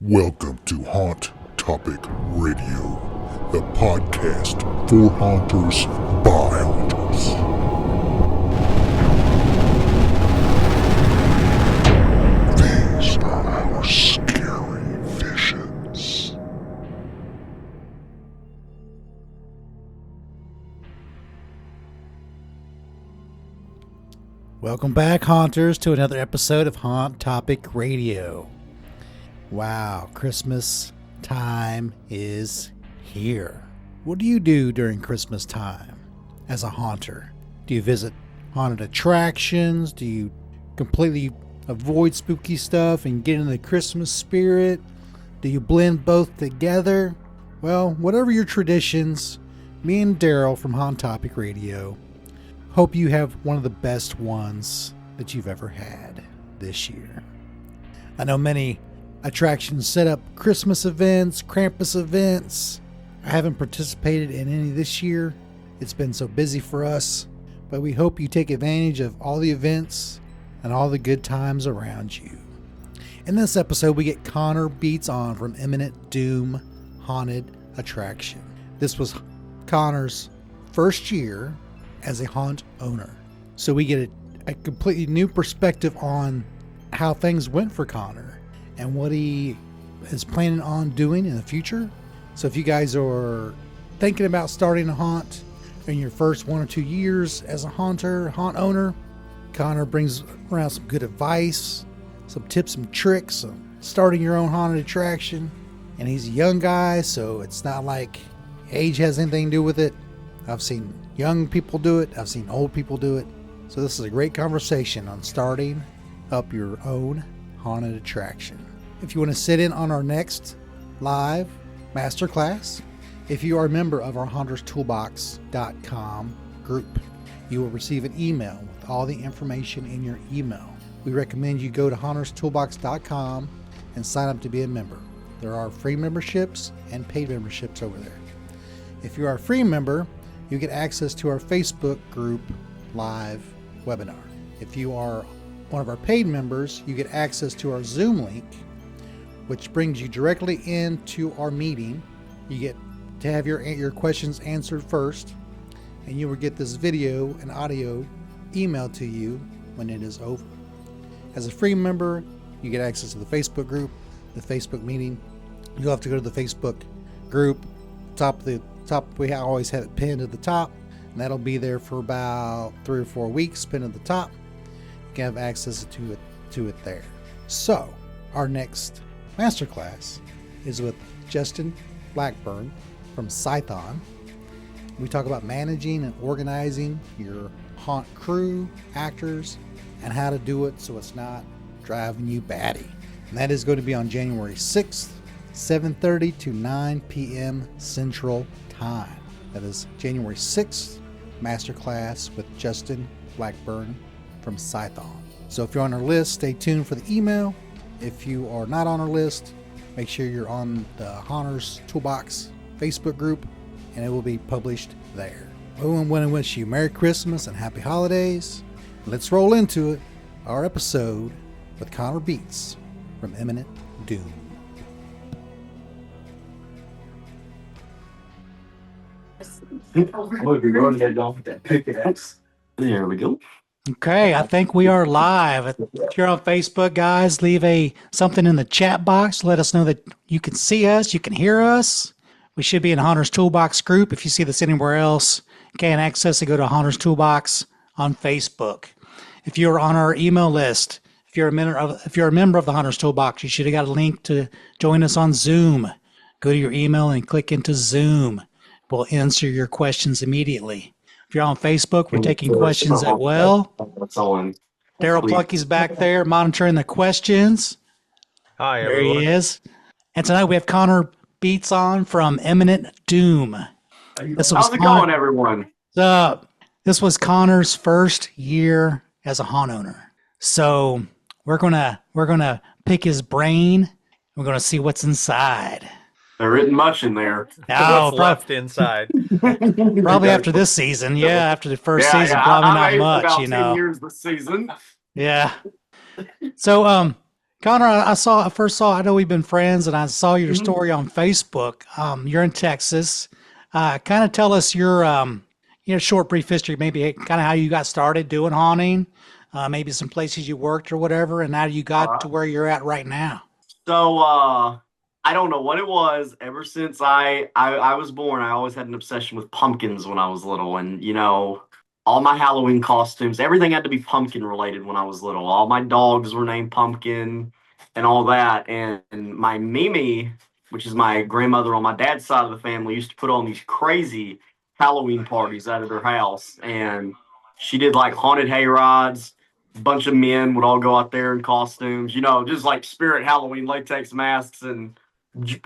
Welcome to Haunt Topic Radio, the podcast for haunters by haunters. These are our scary visions. Welcome back, haunters, to another episode of Haunt Topic Radio. Wow, Christmas time is here. What do you do during Christmas time as a haunter? Do you visit haunted attractions? Do you completely avoid spooky stuff and get in the Christmas spirit? Do you blend both together? Well, whatever your traditions, me and Daryl from Haunt Topic Radio hope you have one of the best ones that you've ever had this year. I know many attractions set up Christmas events, Krampus events. I haven't participated in any this year. It's been so busy for us, but we hope you take advantage of all the events and all the good times around you. In this episode, we get Conner Beets on from Imminent Doom Haunted Attraction. This was Conner's first year as a haunt owner. So we get a completely new perspective on how things went for Conner and what he is planning on doing in the future. So if you guys are thinking about starting a haunt in your first 1 or 2 years as a haunt owner, Conner brings around some good advice, some tips and tricks on starting your own haunted attraction. And he's a young guy, so it's not like age has anything to do with it. I've seen young people do it. I've seen old people do it. So this is a great conversation on starting up your own haunted attraction. If you want to sit in on our next live masterclass, if you are a member of our HauntersToolbox.com group, you will receive an email with all the information in your email. We recommend you go to HauntersToolbox.com and sign up to be a member. There are free memberships and paid memberships over there. If you are a free member, you get access to our Facebook group live webinar. If you are one of our paid members, you get access to our Zoom link, which brings you directly into our meeting. You get to have your questions answered first, and you will get this video and audio emailed to you when it is over. As a free member, you get access to the Facebook group, the Facebook meeting. You'll have to go to the Facebook group. We always have it pinned at the top, and that'll be there for about 3 or 4 weeks, pinned at the top. You can have access to it there. So, our next masterclass is with Justin Blackburn from Scython. We talk about managing and organizing your haunt crew, actors, and how to do it so it's not driving you batty. And that is going to be on January 6th, 7:30 to 9 p.m. Central Time. That is January 6th, masterclass with Justin Blackburn from Scython. So if you're on our list, stay tuned for the email. If you are not on our list, make sure you're on the Haunters Toolbox Facebook group, and it will be published there. We want to wish you Merry Christmas and Happy Holidays. Let's roll into it, our episode with Conner Beets from Imminent Doom. There we go. Okay, I think we are live. If you're on Facebook, guys, leave something in the chat box. Let us know that you can see us, you can hear us. We should be in Haunters Toolbox group. If you see this anywhere else, you can't access it, go to Haunters Toolbox on Facebook. If you're on our email list, if you're a member of the Haunters Toolbox, you should have got a link to join us on Zoom. Go to your email and click into Zoom. We'll answer your questions immediately. If you're on Facebook, we're taking questions as well. Daryl Plucky's back there monitoring the questions. Hi, There everyone. he is. And tonight we have Conner Beets on from Imminent Doom. How's it going, everyone? This was Conner's first year as a haunt owner. So we're gonna pick his brain. We're gonna see what's inside. There isn't much in there. What's left inside? Probably after this season. Yeah, after the first season, probably not much, about you 10 know. years this season. Yeah. So, Connor, I know we've been friends, and I saw your Mhm. story on Facebook. You're in Texas. Kind of tell us your, short, brief history, maybe kind of how you got started doing haunting, maybe some places you worked or whatever, and how you got to where you're at right now. So I don't know what it was. Ever since I was born, I always had an obsession with pumpkins when I was little, and all my Halloween costumes, everything had to be pumpkin related when I was little. All my dogs were named Pumpkin, and all that. And my Mimi, which is my grandmother on my dad's side of the family, used to put on these crazy Halloween parties out of their house, and she did like haunted hay rides. Bunch of men would all go out there in costumes, just like spirit Halloween latex masks and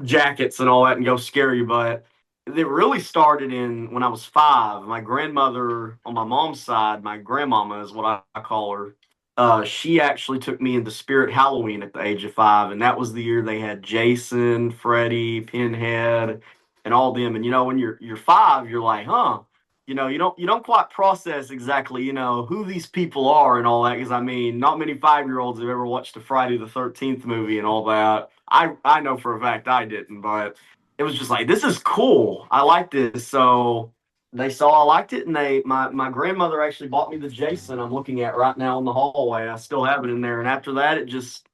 jackets and all that, and go scare you. But it really started in when I was 5. My grandmother on my mom's side, my grandmama is what I call her. She actually took me into Spirit Halloween at the age of 5, and that was the year they had Jason, Freddy, Pinhead, and all them. And when you're 5, you're like, huh, you don't quite process exactly who these people are and all that, because I mean not many 5-year-olds have ever watched a Friday the 13th movie and all that. I know for a fact I didn't, but it was just like, this is cool, I like this. So they saw I liked it, and my grandmother actually bought me the Jason I'm looking at right now in the hallway. I still have it in there, and after that it just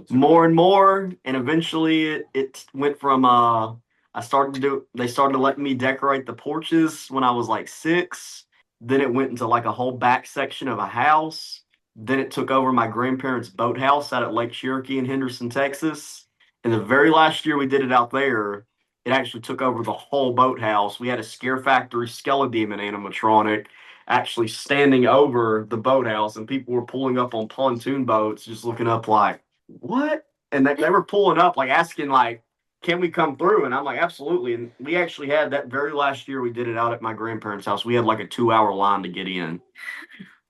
more and more, and eventually it went from they started letting me decorate the porches when I was like 6. Then it went into like a whole back section of a house. Then it took over my grandparents' boathouse out at Lake Cherokee in Henderson, Texas. And the very last year we did it out there, it actually took over the whole boathouse. We had a Scare Factory Skeledemon animatronic actually standing over the boathouse, and people were pulling up on pontoon boats, just looking up like, what? And they were pulling up, like asking, like, can we come through? And I'm like, absolutely. And we actually had that very last year we did it out at my grandparents' house. We had like a 2-hour line to get in.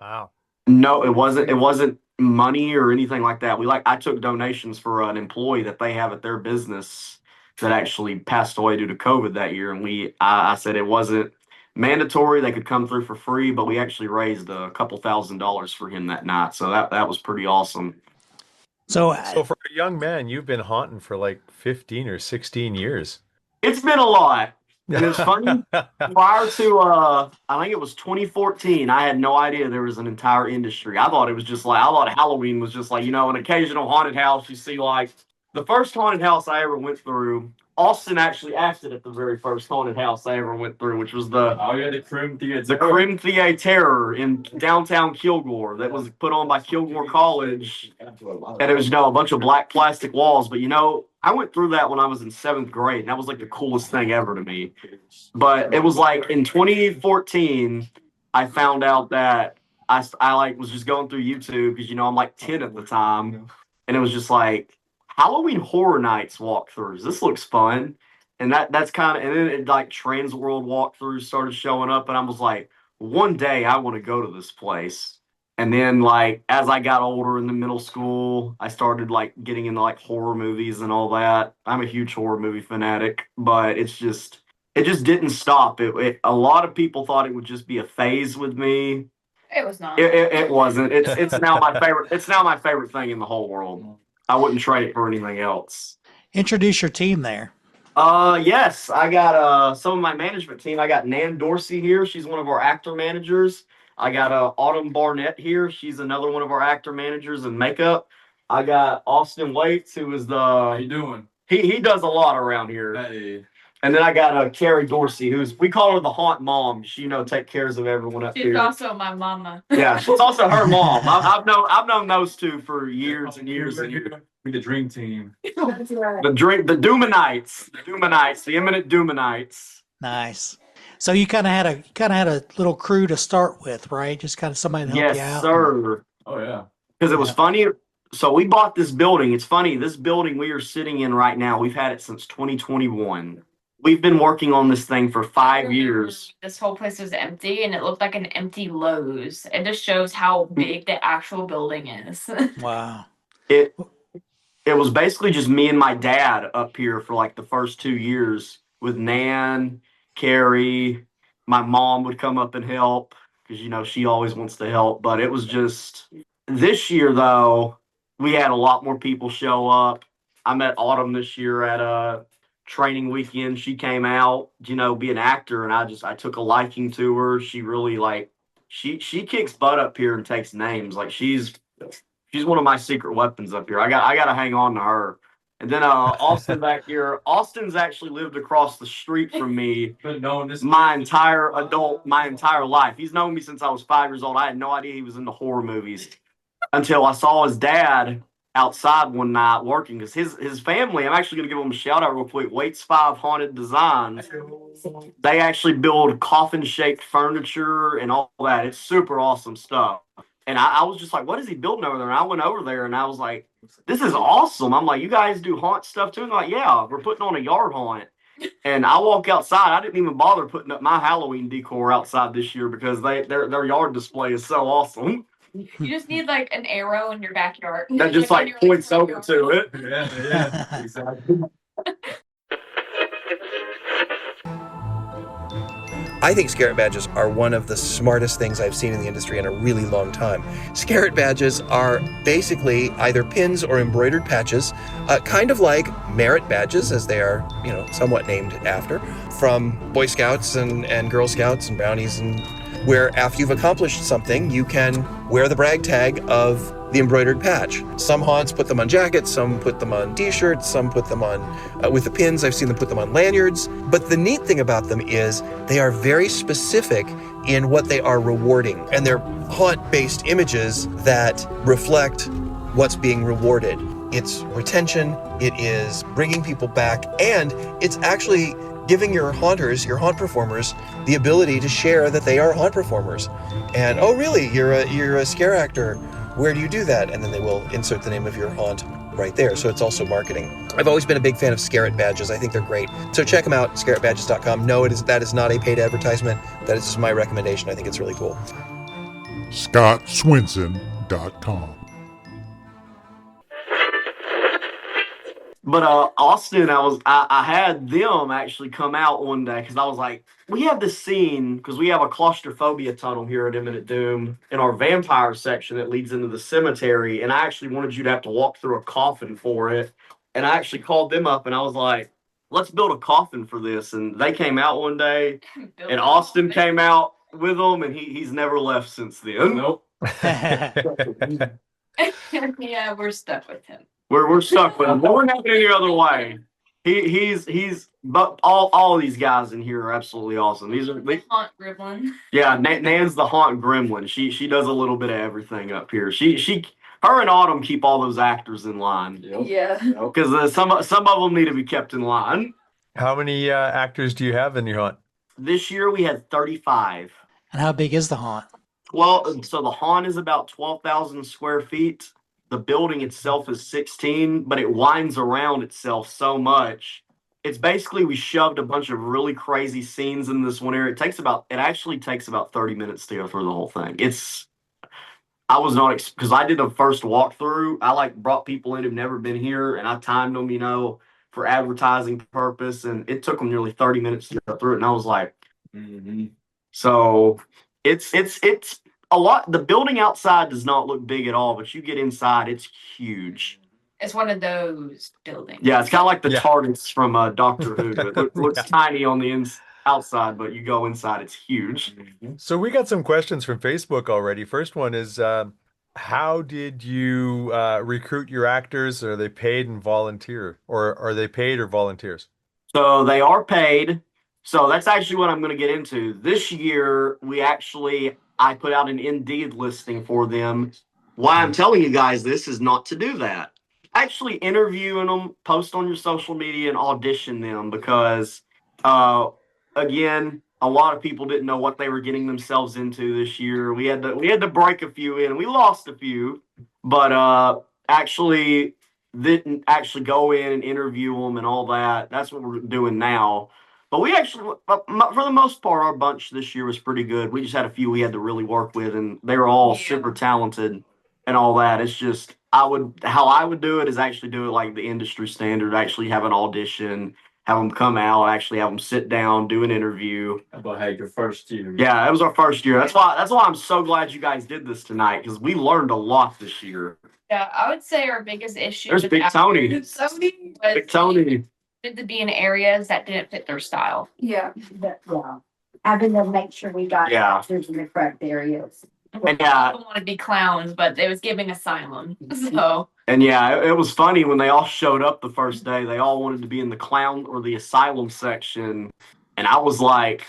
Wow. No, it wasn't money or anything like that. I took donations for an employee that they have at their business that actually passed away due to COVID that year. And I said it wasn't mandatory. They could come through for free, but we actually raised a couple $1,000s for him that night. So that was pretty awesome. So, So for a young man, you've been haunting for like 15 or 16 years. It's been a lot. And it's funny, prior to I think it was 2014, I had no idea there was an entire industry. I thought it was just like, I thought Halloween was just like, an occasional haunted house. You see, like the first haunted house I ever went through, Austin actually acted at the very first haunted house I ever went through, which was the Crim Theater in downtown Kilgore, that was put on by Kilgore College. And it was, a bunch of black plastic walls. But, I went through that when I was in 7th grade, and that was like the coolest thing ever to me. But it was like in 2014, I found out that I like was just going through YouTube, because, I'm like 10 at the time. And it was just like, Halloween Horror Nights walkthroughs. This looks fun. And that's kind of, and then it, like TransWorld walkthroughs started showing up, and I was like, one day I want to go to this place. And then, like, as I got older in the middle school, I started like getting into like horror movies and all that. I'm a huge horror movie fanatic, but it just didn't stop. A lot of people thought it would just be a phase with me. It was not. It wasn't. It's now my favorite. It's now my favorite thing in the whole world. I wouldn't trade it for anything else. introduce your team there. Yes, I got some of my management team. I got Nan Dorsey here. She's one of our actor managers. I got Autumn Barnett here. She's another one of our actor managers and makeup. I got Austin Waits, who is the How you doing? he does a lot around here. Hey. And then I got Carrie Dorsey, we call her the haunt mom. She take cares of everyone up She's here. also my mama. Yeah, she's also her mom. I've known those two for years and years and years. We the dream team. That's right. The Doomanites, the Imminent Doomanites. Nice. So you kind of had a little crew to start with, right? Just kind of somebody to help you Yes, out. sir. Oh yeah. Because it was funny. So we bought this building. It's funny. This building we are sitting in right now, we've had it since 2021. We've been working on this thing for 5 years. This whole place was empty, and it looked like an empty Lowe's. It just shows how big the actual building is. Wow. It was basically just me and my dad up here for like the first 2 years with Nan, Carrie. My mom would come up and help because she always wants to help. But it was just this year though. we had a lot more people show up. I met Autumn this year at a training weekend. She came out, be an actor, and I took a liking to her. She really she kicks butt up here and takes names. Like she's one of my secret weapons up here. I got to hang on to her. And then Austin back here. Austin's actually lived across the street from me my entire life. He's known me since I was 5 years old. I had no idea he was into horror movies until I saw his dad outside one night working. Because his family, I'm actually going to give them a shout out real quick. Waits 5 Haunted Designs. They actually build coffin-shaped furniture and all that. It's super awesome stuff. And I was just like, what is he building over there? And I went over there and I was like, this is awesome. I'm like, you guys do haunt stuff too? And they're like, yeah, we're putting on a yard haunt. And I walk outside. I didn't even bother putting up my Halloween decor outside this year because their yard display is so awesome. You just need like an arrow in your backyard. That just like points over to it. Yeah, exactly. I think Scarlet badges are one of the smartest things I've seen in the industry in a really long time. Scarlet badges are basically either pins or embroidered patches, kind of like merit badges, as they are, somewhat named after, from Boy Scouts and Girl Scouts and Brownies, and where after you've accomplished something, you can wear the brag tag of the embroidered patch. Some haunts put them on jackets, some put them on t-shirts, some put them on, with the pins, I've seen them put them on lanyards. But the neat thing about them is they are very specific in what they are rewarding. And they're haunt-based images that reflect what's being rewarded. It's retention, it is bringing people back, and it's actually giving your haunters, your haunt performers, the ability to share that they are haunt performers. And, oh really, you're a scare actor. Where do you do that? And then they will insert the name of your haunt right there. So it's also marketing. I've always been a big fan of Scarlet badges. I think they're great. So check them out, scarletbadges.com. No, that is not a paid advertisement. That is just my recommendation. I think it's really cool. ScottSwinson.com. But Austin, I had them actually come out one day because I was like, we have this scene because we have a claustrophobia tunnel here at Imminent Doom in our vampire section that leads into the cemetery, and I actually wanted you to have to walk through a coffin for it. And I actually called them up and I was like, let's build a coffin for this. And they came out one day, and Austin came out with them, and he's never left since then. Nope. Yeah, we're stuck with him. We're stuck with him. But we're not any other way. He's but all of these guys in here are absolutely awesome. These are Haunt Gremlin. Yeah, Nan's the haunt gremlin. She does a little bit of everything up here. Her and Autumn keep all those actors in line. Yeah. Because some of them need to be kept in line. How many actors do you have in your haunt? This year we had 35. And how big is the haunt? Well, so the haunt is about 12,000 square feet. The building itself is 16, but it winds around itself so much. It's basically we shoved a bunch of really crazy scenes in this one area. It actually takes about 30 minutes to go through the whole thing. I was not, because I did a first walkthrough. I brought people in who've never been here, and I timed them, for advertising purpose, and it took them nearly 30 minutes to go through it. And I was like, So it's a lot. The building outside does not look big at all, but you get inside, it's huge. It's one of those buildings. Yeah, it's kind of like the TARDIS from Doctor Who. It looks tiny on the outside, but you go inside, it's huge. So we got some questions from Facebook already. First one is, how did you recruit your actors? Are they paid and volunteer, or are they paid or volunteers? So they are paid. So that's actually what I'm going to get into. This year, I put out an Indeed listing for them. Why I'm telling you guys this is not to do that. Actually interviewing them, post on your social media, and audition them because, again, a lot of people didn't know what they were getting themselves into this year. We had to break a few in. We lost a few, but actually didn't actually go in and interview them and all that. That's what we're doing now. But we actually, for the most part, our bunch this year was pretty good. We just had a few we had to really work with, and they were all super talented and all that. It's just, how I would do it is actually do it like the industry standard, actually have an audition, have them come out, actually have them sit down, do an interview. How about your first year? Yeah, it was our first year. That's why I'm so glad you guys did this tonight, because we learned a lot this year. Yeah, I would say our biggest issue There's with Big Tony. actors was Big Tony. to be in areas that didn't fit their style. Yeah. Having to make sure we got Yeah. actors in the correct areas. And yeah, People want to be clowns, but it was giving asylum. So and yeah, it was funny when they all showed up the first day. They all wanted to be in the clown or the asylum section, and I was like,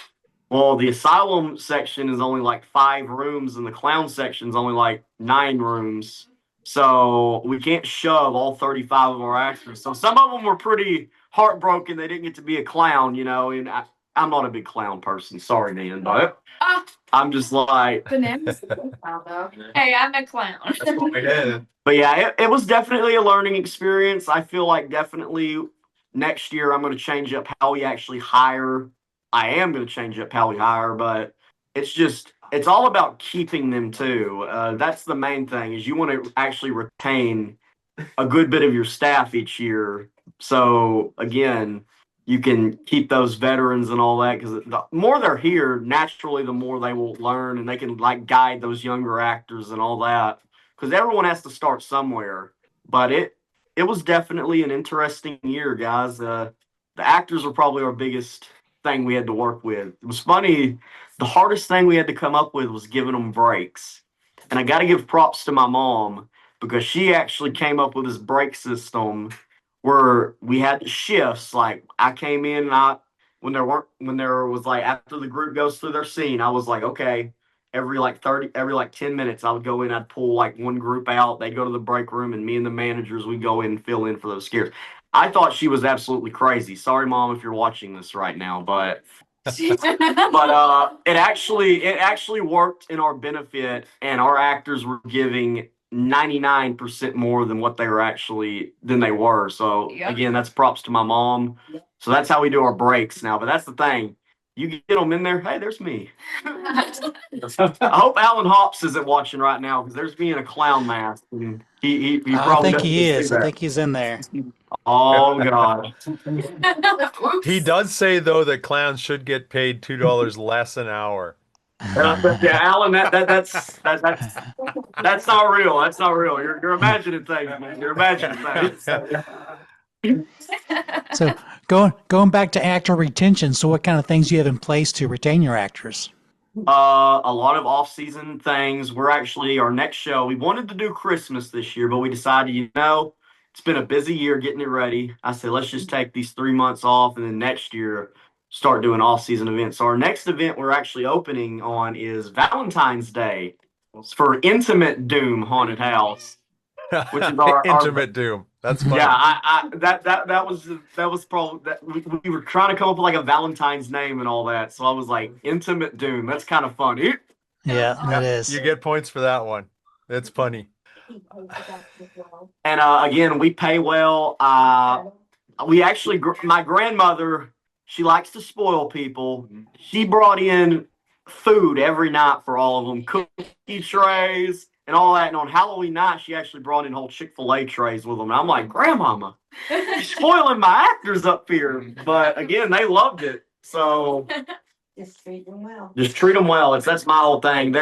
"Well, the asylum section is only like 5 rooms, and the clown section is only like 9 rooms. So we can't shove all 35 of our actors." So some of them were pretty heartbroken they didn't get to be a clown, And I'm not a big clown person. Sorry, Nan, but I'm just like, Bananas is a good clown, though. hey, I'm a clown. That's what we did. but yeah, it was definitely a learning experience. I feel like definitely next year I'm going to change up how we actually hire. I am going to change up how we hire, but it's all about keeping them too. That's the main thing is you want to actually retain a good bit of your staff each year. So again, you can keep those veterans and all that because the more they're here, naturally, the more they will learn and they can like guide those younger actors and all that. Because everyone has to start somewhere. But it was definitely an interesting year, guys. The actors were probably our biggest thing we had to work with. It was funny. The hardest thing we had to come up with was giving them breaks. And I got to give props to my mom because she actually came up with this break system where we had shifts. Like I came in and when there was like after the group goes through their scene, I was like, okay, every like 10 minutes I would go in, I'd pull like one group out, they'd go to the break room and me and the managers would go in and fill in for those scares. I thought she was absolutely crazy. Sorry, Mom, if you're watching this right now, but it actually worked in our benefit, and our actors were giving 99% more than what they were. So Yep. again, that's props to my mom. So that's how we do our breaks now. But that's the thing. You get them in there. Hey, there's me. I hope Alan Hops isn't watching right now because there's me in a clown mask. And he I probably think he doesn't is. see I that. think he's in there. Oh God. He does say though that clowns should get paid $2 less an hour. Yeah, Alan, that's not real. That's not real. You're imagining things, man. You're imagining things. So going back to actor retention, so what kind of things do you have in place to retain your actors? A lot of off-season things. Our next show, we wanted to do Christmas this year, but we decided, it's been a busy year getting it ready. I said, let's just take these 3 months off and then next year start doing off-season events. So our next event we're actually opening on is Valentine's Day. It's for Imminent Doom Haunted House, which is our Intimate Doom. That's funny. Yeah, that was probably that we were trying to come up with like a Valentine's name and all that. So I was like, Intimate Doom. That's kind of funny. Yeah, that is. You get points for that one. It's funny. And again, we pay well. My grandmother, she likes to spoil people. She brought in food every night for all of them, cookie trays and all that. And on Halloween night, she actually brought in whole Chick-fil-A trays with them. And I'm like, Grandmama, you're spoiling my actors up here. But again, they loved it. So Just treat them well. just treat them well. That's my whole thing.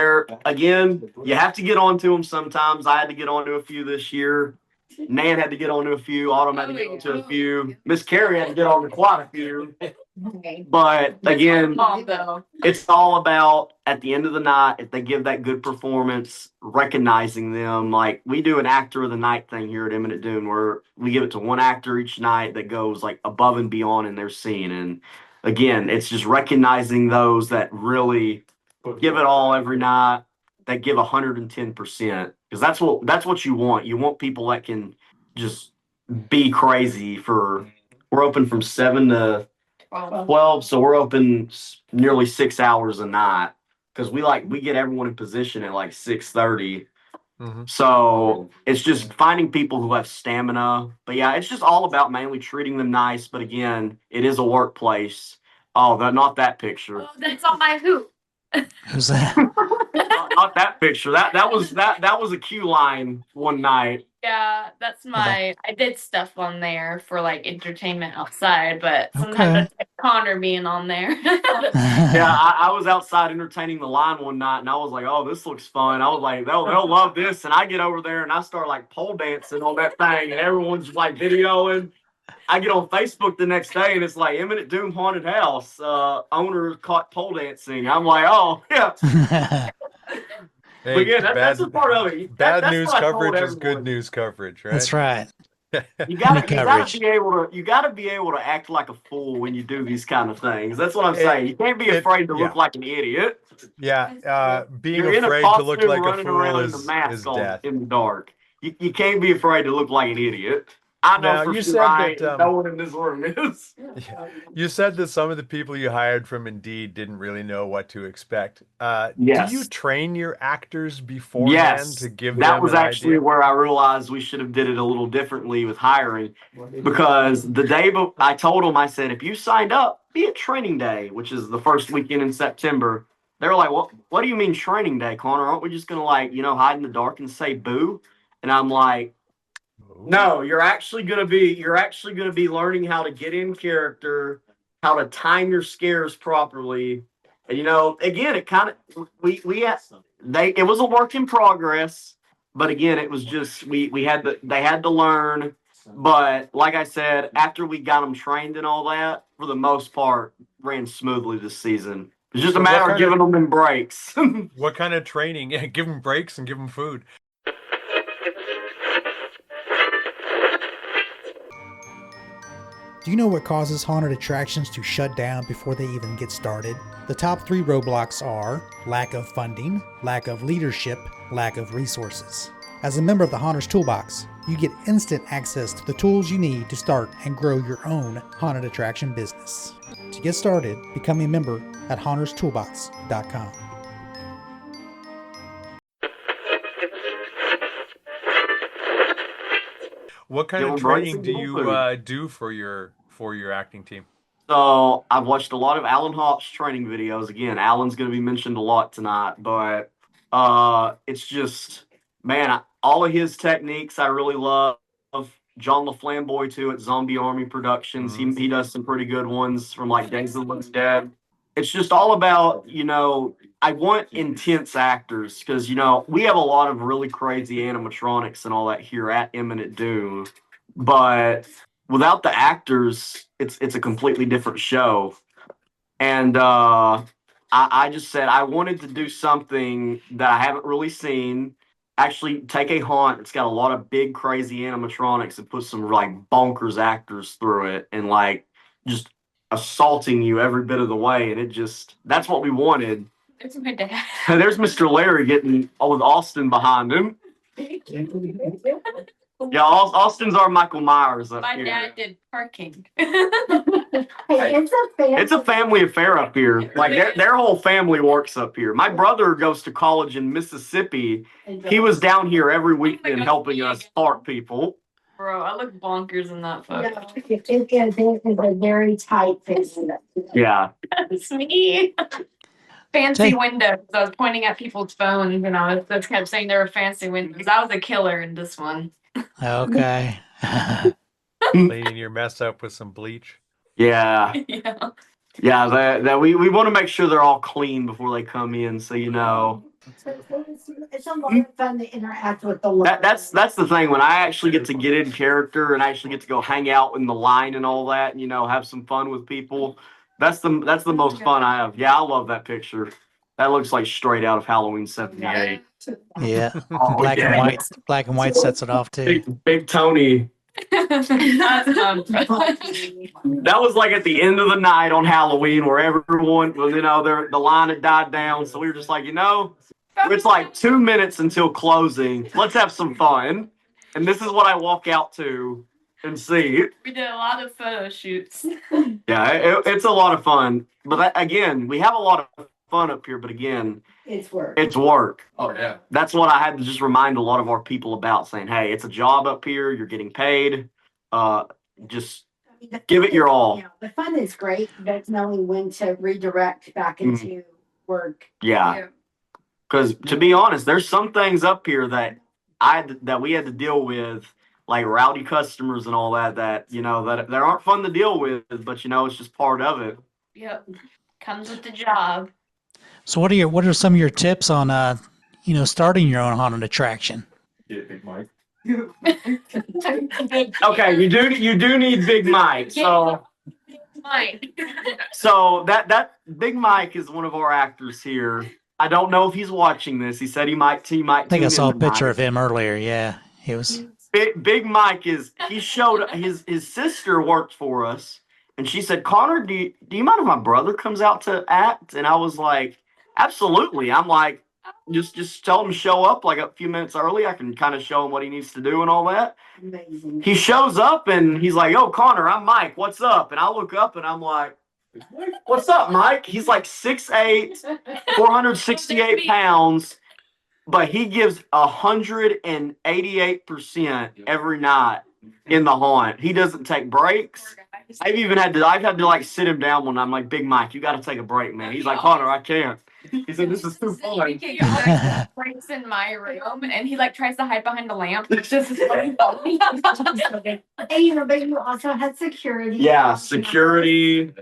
Again, you have to get onto them sometimes. I had to get onto a few this year. Nan had to get onto a few. Autumn had to get onto a few. Miss Carrie had to get onto quite a few. But again, it's all about at the end of the night, if they give that good performance, recognizing them. Like we do an actor of the night thing here at Imminent Doom where we give it to one actor each night that goes like above and beyond in their scene. And again, it's just recognizing those that really give it all every night, that give 110%. Because that's what you want. You want people that can just be crazy we're open from 7 to 12, so we're open nearly 6 hours a night because we get everyone in position at like 6:30. Mm-hmm. So it's just finding people who have stamina. But yeah, it's just all about mainly treating them nice. But again, it is a workplace. Oh, not that picture. Oh, that's on my hoop. Who's that? Not that picture. That was a queue line one night. Yeah, that's I did stuff on there for like entertainment outside, but sometimes I take Conner being on there. Yeah, I was outside entertaining the line one night, and I was like, "Oh, this looks fun." I was like, "They'll love this." And I get over there and I start like pole dancing on that thing, and everyone's like videoing. I get on Facebook the next day, and it's like Imminent Doom Haunted House owner caught pole dancing. I'm like, "Oh yeah." Hey, But yeah, that's a part of it. Bad That's news what I told coverage is good everyone. news coverage, right? That's right. You gotta coverage. you gotta be able to act like a fool when you do these kind of things. That's what I'm saying. You can't be afraid to look like an idiot. Yeah, being You're in a afraid to look costume like a running fool around in is the mask on death. in the dark. You can't be afraid to look like an idiot. I know Now, for you sure said I that, ain't. No one in this room is. You said that some of the people you hired from Indeed didn't really know what to expect. Do Yes. you train your actors beforehand Yes, to give that them was an actually idea? where I realized we should have did it a little differently with hiring, because the day I told them, I said, if you signed up, be at training day, which is the first weekend in September. They were like, what do you mean training day, Connor? Aren't we just gonna hide in the dark and say boo? And I'm like, no, you're actually gonna be learning how to get in character, how to time your scares properly. And again, it kind of we had it was a work in progress, but again, it was just they had to learn. But like I said, after we got them trained and all that, for the most part, ran smoothly this season. It's just So a what matter kind of giving them breaks. What kind of training? Yeah, give them breaks and give them food. Do you know what causes haunted attractions to shut down before they even get started? The top 3 roadblocks are lack of funding, lack of leadership, lack of resources. As a member of the Haunters Toolbox, you get instant access to the tools you need to start and grow your own haunted attraction business. To get started, become a member at haunterstoolbox.com. What kind Give of 'em breaks training and do give 'em you food. do for your acting team? So I've watched a lot of Alan Hop's training videos. Again, Alan's going to be mentioned a lot tonight, but it's just, man, all of his techniques I really love. John LaFlamboy too at Zombie Army Productions. He does some pretty good ones from like Days of the Living Dead. It's just all about, I want intense actors because we have a lot of really crazy animatronics and all that here at Imminent Doom, but without the actors, it's a completely different show. And I just said I wanted to do something that I haven't really seen. Actually, take a haunt. It's got a lot of big, crazy animatronics and put some like bonkers actors through it, and like just assaulting you every bit of the way. And that's what we wanted. It's my dad. And there's Mr. Larry getting with Austin behind him. Yeah, Austin's our Michael Myers up My here. dad did parking. It's a family affair up here. Like their whole family works up here. My brother goes to college in Mississippi. He was down here every weekend helping us park people. Bro, I look bonkers in that photo. It is a very tight face. Yeah. That's me. Fancy windows. I was pointing at people's phones and I just kept saying they were fancy windows. I was a killer in this one. Okay. Cleaning your mess up with some bleach. Yeah. Yeah. Yeah, that we want to make sure they're all clean before they come in, so It's a lot of fun to interact with the world. That's the thing. When I actually get to get in character and actually get to go hang out in the line and all that, and have some fun with people, that's the most fun I have. Yeah, I love that picture. That looks like straight out of Halloween '78. Yeah. Oh, Black yeah. and white sets it off too. Big Tony. That's That was like at the end of the night on Halloween where everyone was, the line had died down. So we were just like, it's like 2 minutes until closing. Let's have some fun. And this is what I walk out to and see. We did a lot of photo shoots. Yeah, it's a lot of fun. But again, we have a lot of fun up here. But again, It's work. it's work. Oh yeah. That's what I had to just remind a lot of our people about, saying, hey, it's a job up here. You're getting paid. Just give it your all. The fun is great, but knowing when to redirect back into work. Yeah. Because to be honest, there's some things up here that we had to deal with like rowdy customers and all that that that aren't fun to deal with, but it's just part of it. Yep. Comes with the job. So what are some of your tips on starting your own haunted attraction? Get Big Mike. Okay, you do need Big Mike. So Mike. so that Big Mike is one of our actors here. I don't know if he's watching this. He said he might. I think I saw a tune in picture of tonight. him earlier. Yeah, he was. Big Mike he showed his sister worked for us, and she said, Connor, do you mind if my brother comes out to act? And I was like, absolutely. I'm like, just tell him to show up like a few minutes early. I can kind of show him what he needs to do and all that. Amazing. He shows up and he's like, "Oh, Connor, I'm Mike. What's up?" And I look up and I'm like, "What's up, Mike?" He's like 6'8", 468 pounds, but he gives 188% every night in the haunt. He doesn't take breaks. I've had to like sit him down when I'm like, "Big Mike, you got to take a break, man." He's like, "Connor, I can't." He said, "This is too fun." Breaks in my room, and he like tries to hide behind the lamp. It's just funny. But you also had security. Yeah, security.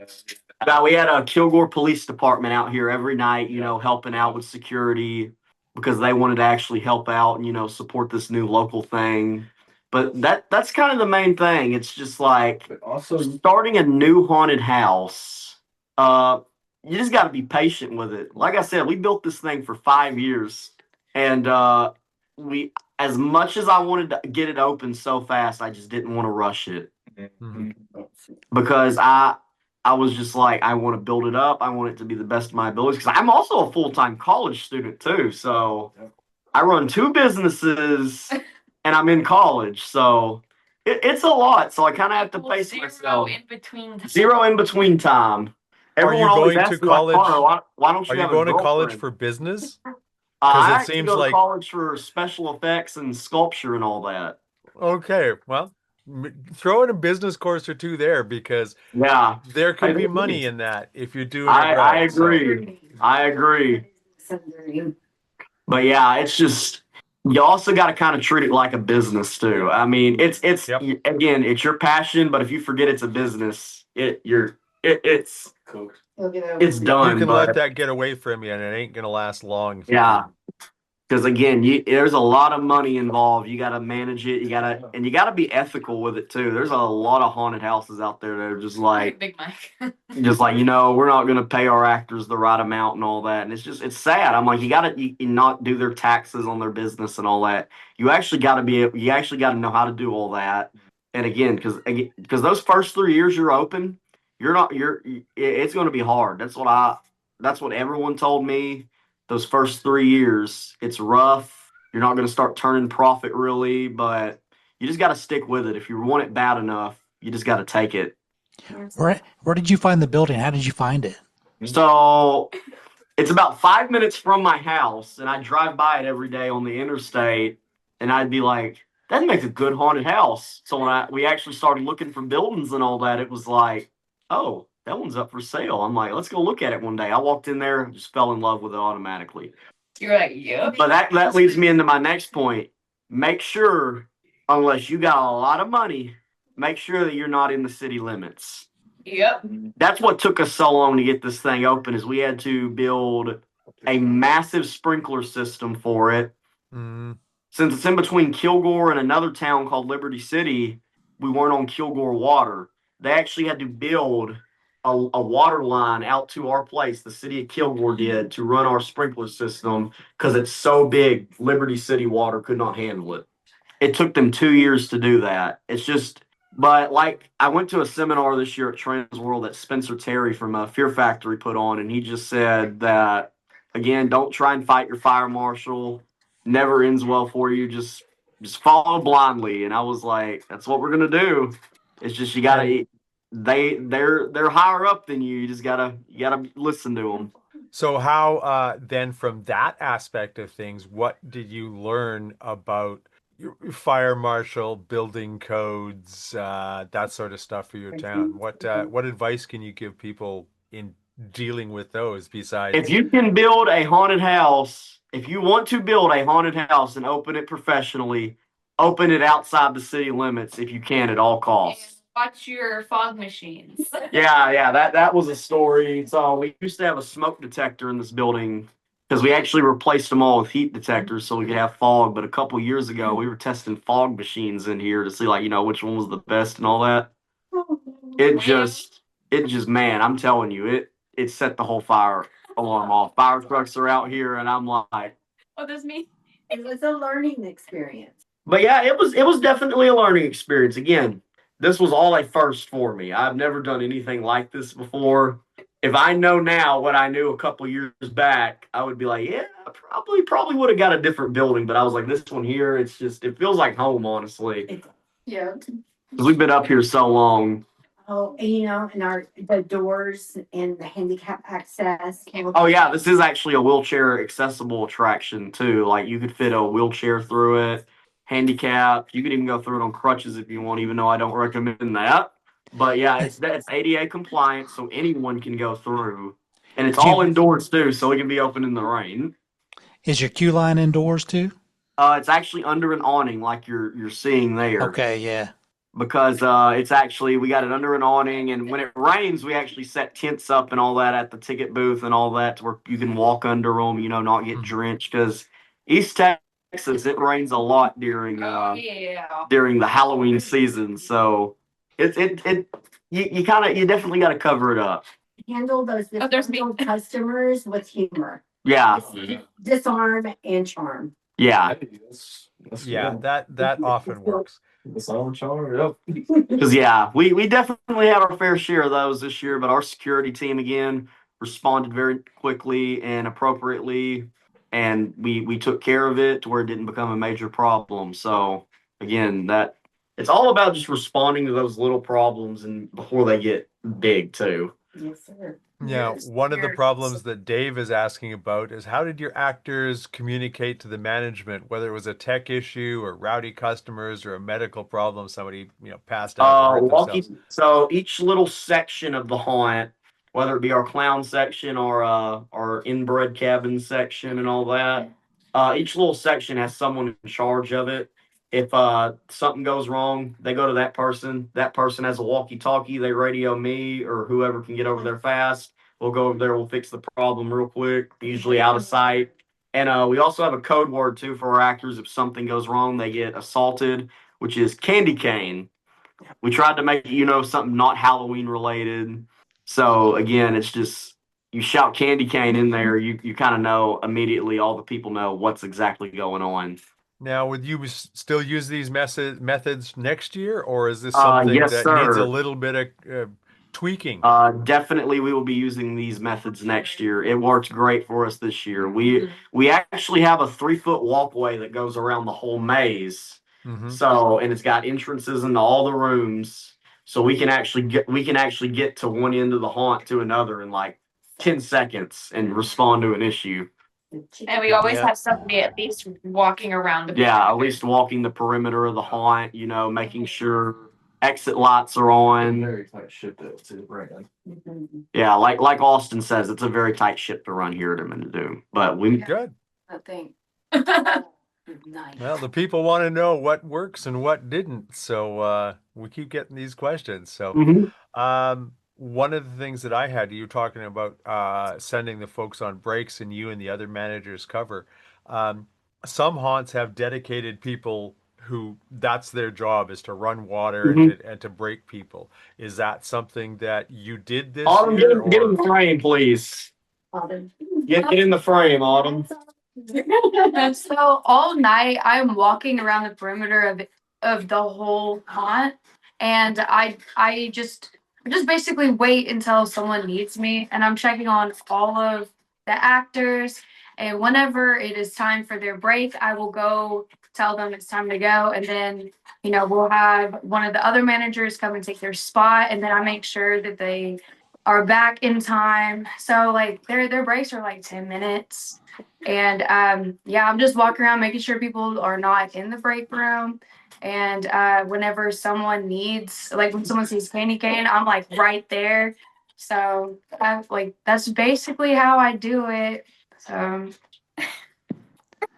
Now we had a Kilgore Police Department out here every night, helping out with security because they wanted to actually help out and support this new local thing. But that's kind of the main thing. It's just like Also, starting a new haunted house. You just got to be patient with it. Like I said, we built this thing for 5 years, and as much as I wanted to get it open so fast, I just didn't want to rush it because I was just like, I want to build it up. I want it to be the best of my abilities because I'm also a full-time college student too. So I run 2 businesses and I'm in college. So it's a lot. So I kind of have to pace myself. Zero in between time. Everyone always asks me, like, Connor, why don't you Are you have going a to college girlfriend? for business? I it actually seems go to like- college for special effects and sculpture and all that. Okay, well, throw in a business course or 2 there because Yeah, there could be money in that if you're doing it right. I agree. I agree. But yeah, it's just you also got to kind of treat it like a business too. I mean, it's Yep. again, it's your passion, but if you forget it's a business, it's done. You can but- let that get away from you, and it ain't gonna last long. Yeah. Because again, there's a lot of money involved. You got to manage it. You got to be ethical with it too. There's a lot of haunted houses out there that are just like, Big Mike. we're not going to pay our actors the right amount and all that. And it's sad. I'm like, you got to not do their taxes on their business and all that. You actually got to know how to do all that. And again, because those first 3 years you're open, it's going to be hard. That's what everyone told me. Those first 3 years, it's rough. You're not going to start turning profit really, but you just got to stick with it. If you want it bad enough, you just got to take it. Where did you find the building? How did you find it? So it's about 5 minutes from my house, and I drive by it every day on the interstate, and I'd be like, that makes a good haunted house. So when we actually started looking for buildings and all that, it was like, oh, that one's up for sale. I'm like, let's go look at it one day. I walked in there and just fell in love with it automatically. You're like, yep. But that leads me into my next point. Make sure, unless you got a lot of money, make sure that you're not in the city limits. Yep. That's what took us so long to get this thing open is we had to build a massive sprinkler system for it. Since it's in between Kilgore and another town called Liberty City, we weren't on Kilgore water. They actually had to build a water line out to our place, the city of Kilgore did, to run our sprinkler system because it's so big, Liberty City water could not handle it. It took them 2 years to do that. But like I went to a seminar this year at TransWorld that Spencer Terry from Fear Factory put on, and he just said that, again, don't try and fight your fire marshal. Never ends well for you. Just follow blindly. And I was like, that's what we're gonna do. It's just you gotta. They're higher up than you. You just gotta listen to them. So how then from that aspect of things, what did you learn about your fire marshal, building codes, that sort of stuff for your town? What advice can you give people in dealing with those besides? If you can build a haunted house, if you want to build a haunted house and open it professionally open it outside the city limits if you can at all costs. Watch your fog machines. Yeah, that was a story. So we used to have a smoke detector in this building because we actually replaced them all with heat detectors so we could have fog. But a couple years ago, we were testing fog machines in here to see, like, which one was the best and all that. It just, man, I'm telling you, it set the whole fire alarm off. Fire trucks are out here, and I'm like, What does mean? It was a learning experience. but yeah, it was definitely a learning experience. Again, this was all a first for me. I've never done anything like this before. If I know now what I knew a couple years back, I would be like, yeah, I probably would have got a different building. But I was like, this one here, it feels like home, honestly, Yeah. because we've been up here so long. Oh, and the doors and the handicap access. Oh yeah, this is actually a wheelchair accessible attraction too. Like you could fit a wheelchair through it, handicap. You could even go through it on crutches if you want, even though I don't recommend that. But yeah, it's ADA compliant, so anyone can go through, and it's all indoors too, so it can be open in the rain. Is your queue line indoors too? It's actually under an awning, like you're seeing there. Okay, yeah. Because it's actually, we got it under an awning, and when it rains, we actually set tents up and all that at the ticket booth and all that to where you can walk under them, not get drenched. Because East Texas, it rains a lot during the Halloween season, so you definitely got to cover it up. Handle those disgruntled customers with humor. Yeah. Disarm and charm. Yeah. Yeah, that often works. Because we definitely had our fair share of those this year, but our security team again responded very quickly and appropriately, and we took care of it to where it didn't become a major problem. So again, that it's all about just responding to those little problems and before they get big too. Yes, sir. Yeah, one of the problems that Dave is asking about is how did your actors communicate to the management, whether it was a tech issue or rowdy customers or a medical problem, somebody passed out. Or hurt themselves? So each little section of the haunt, whether it be our clown section or our inbred cabin section and all that, each little section has someone in charge of it. If something goes wrong, they go to that person. That person has a walkie-talkie. They radio me or whoever can get over there fast. We'll go over there. We'll fix the problem real quick, usually out of sight. And we also have a code word, too, for our actors. If something goes wrong, they get assaulted, which is candy cane. We tried to make it, something not Halloween related. So, again, it's just you shout candy cane in there, you kind of know immediately, all the people know what's exactly going on. Now, would you still use these methods next year, or is this something yes, that sir. needs a little bit of tweaking? Definitely, we will be using these methods next year. It worked great for us this year. We actually have a 3-foot walkway that goes around the whole maze. Mm-hmm. So, and it's got entrances into all the rooms. So we can actually get to one end of the haunt to another in like 10 seconds and respond to an issue. And we always have somebody at least walking around the perimeter. At least walking the perimeter of the haunt, making sure exit lights are on. Very tight ship to right. Yeah, like Austin says, it's a very tight ship to run here at Imminent Doom. But we good. I think. Nice. Well, the people want to know what works and what didn't, so we keep getting these questions. So, one of the things that I had, you were talking about sending the folks on breaks and you and the other managers cover. Some haunts have dedicated people who that's their job is to run water and to break people. Is that something that you did this Autumn, year? get in the frame, please. Autumn. Get in the frame, Autumn. And so all night I'm walking around the perimeter of the whole haunt, and I just basically wait until someone needs me, and I'm checking on all of the actors, and whenever it is time for their break, I will go tell them it's time to go, and then we'll have one of the other managers come and take their spot, and then I make sure that they are back in time. So like their breaks are like 10 minutes. And I'm just walking around making sure people are not in the break room. And whenever someone needs, like when someone sees candy cane, I'm like right there. So that's basically how I do it. So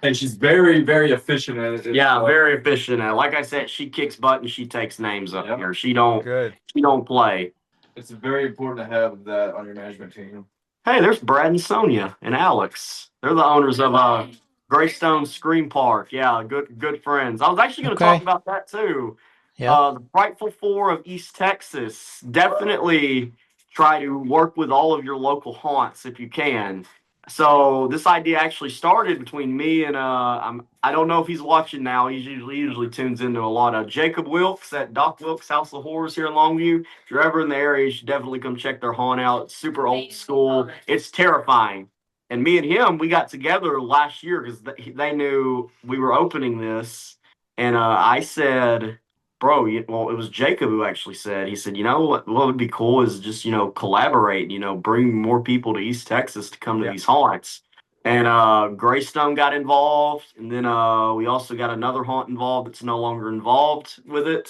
And she's very, very efficient at it. Yeah, very efficient. Like I said, she kicks butt and she takes names up Yep. here. She Good. don't play. It's very important to have that on your management team. Hey, there's Brad and Sonia and Alex. They're the owners of Greystone Scream Park. Yeah, good friends. I was actually going to Okay. talk about that too. Yeah. The Frightful Four of East Texas. Definitely try to work with all of your local haunts if you can. So this idea actually started between me and I don't know if he's watching now. He usually tunes into a lot of Jacob Wilkes at Doc Wilkes House of Horrors here in Longview. If you're ever in the area, you should definitely come check their haunt out. It's super old school. It's terrifying. And me and him, we got together last year because they knew we were opening this. And I said, bro, well, it was Jacob who actually said, he said, what would be cool is just, collaborate, bring more people to East Texas to come to these haunts. And Greystone got involved. And then we also got another haunt involved that's no longer involved with it.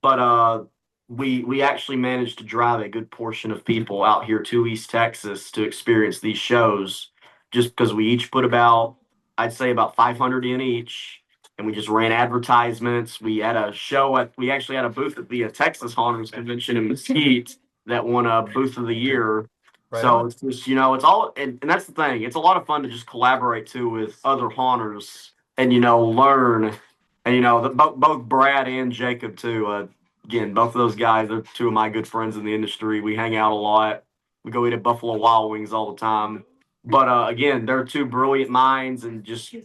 But we actually managed to drive a good portion of people out here to East Texas to experience these shows just because we each put I'd say about 500 in each. And we just ran advertisements. We had a show we actually had a booth at the Texas Haunters Convention in Mesquite that won a booth of the year. Right so on. it's just, it's all, and that's the thing. It's a lot of fun to just collaborate too with other haunters and, learn. And, both Brad and Jacob too. Again, both of those guys are two of my good friends in the industry. We hang out a lot. We go eat at Buffalo Wild Wings all the time. But again, they're two brilliant minds and just,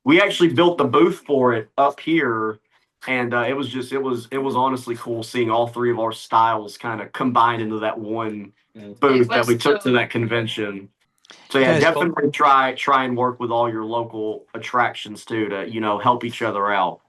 we actually built the booth for it up here, and it was honestly cool seeing all three of our styles kind of combine into that one booth that we took to that convention. So yeah, Guys, definitely try and work with all your local attractions too to help each other out.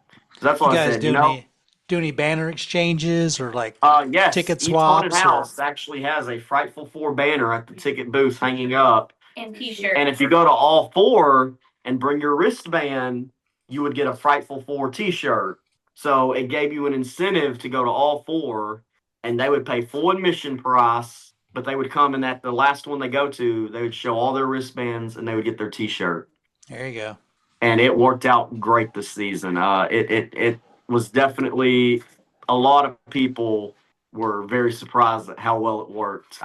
That's You what I guys said. do any banner exchanges or like Yes, ticket each haunted swaps? Or, house actually has a Frightful Four banner at the ticket booth hanging up. And t-shirt. And if you go to all four and bring your wristband, you would get a Frightful Four t-shirt. So it gave you an incentive to go to all four, and they would pay full admission price, but they would come in at the last one they go to, they would show all their wristbands and they would get their t-shirt. there you go. And it worked out great this season. It was definitely, a lot of people were very surprised at how well it worked.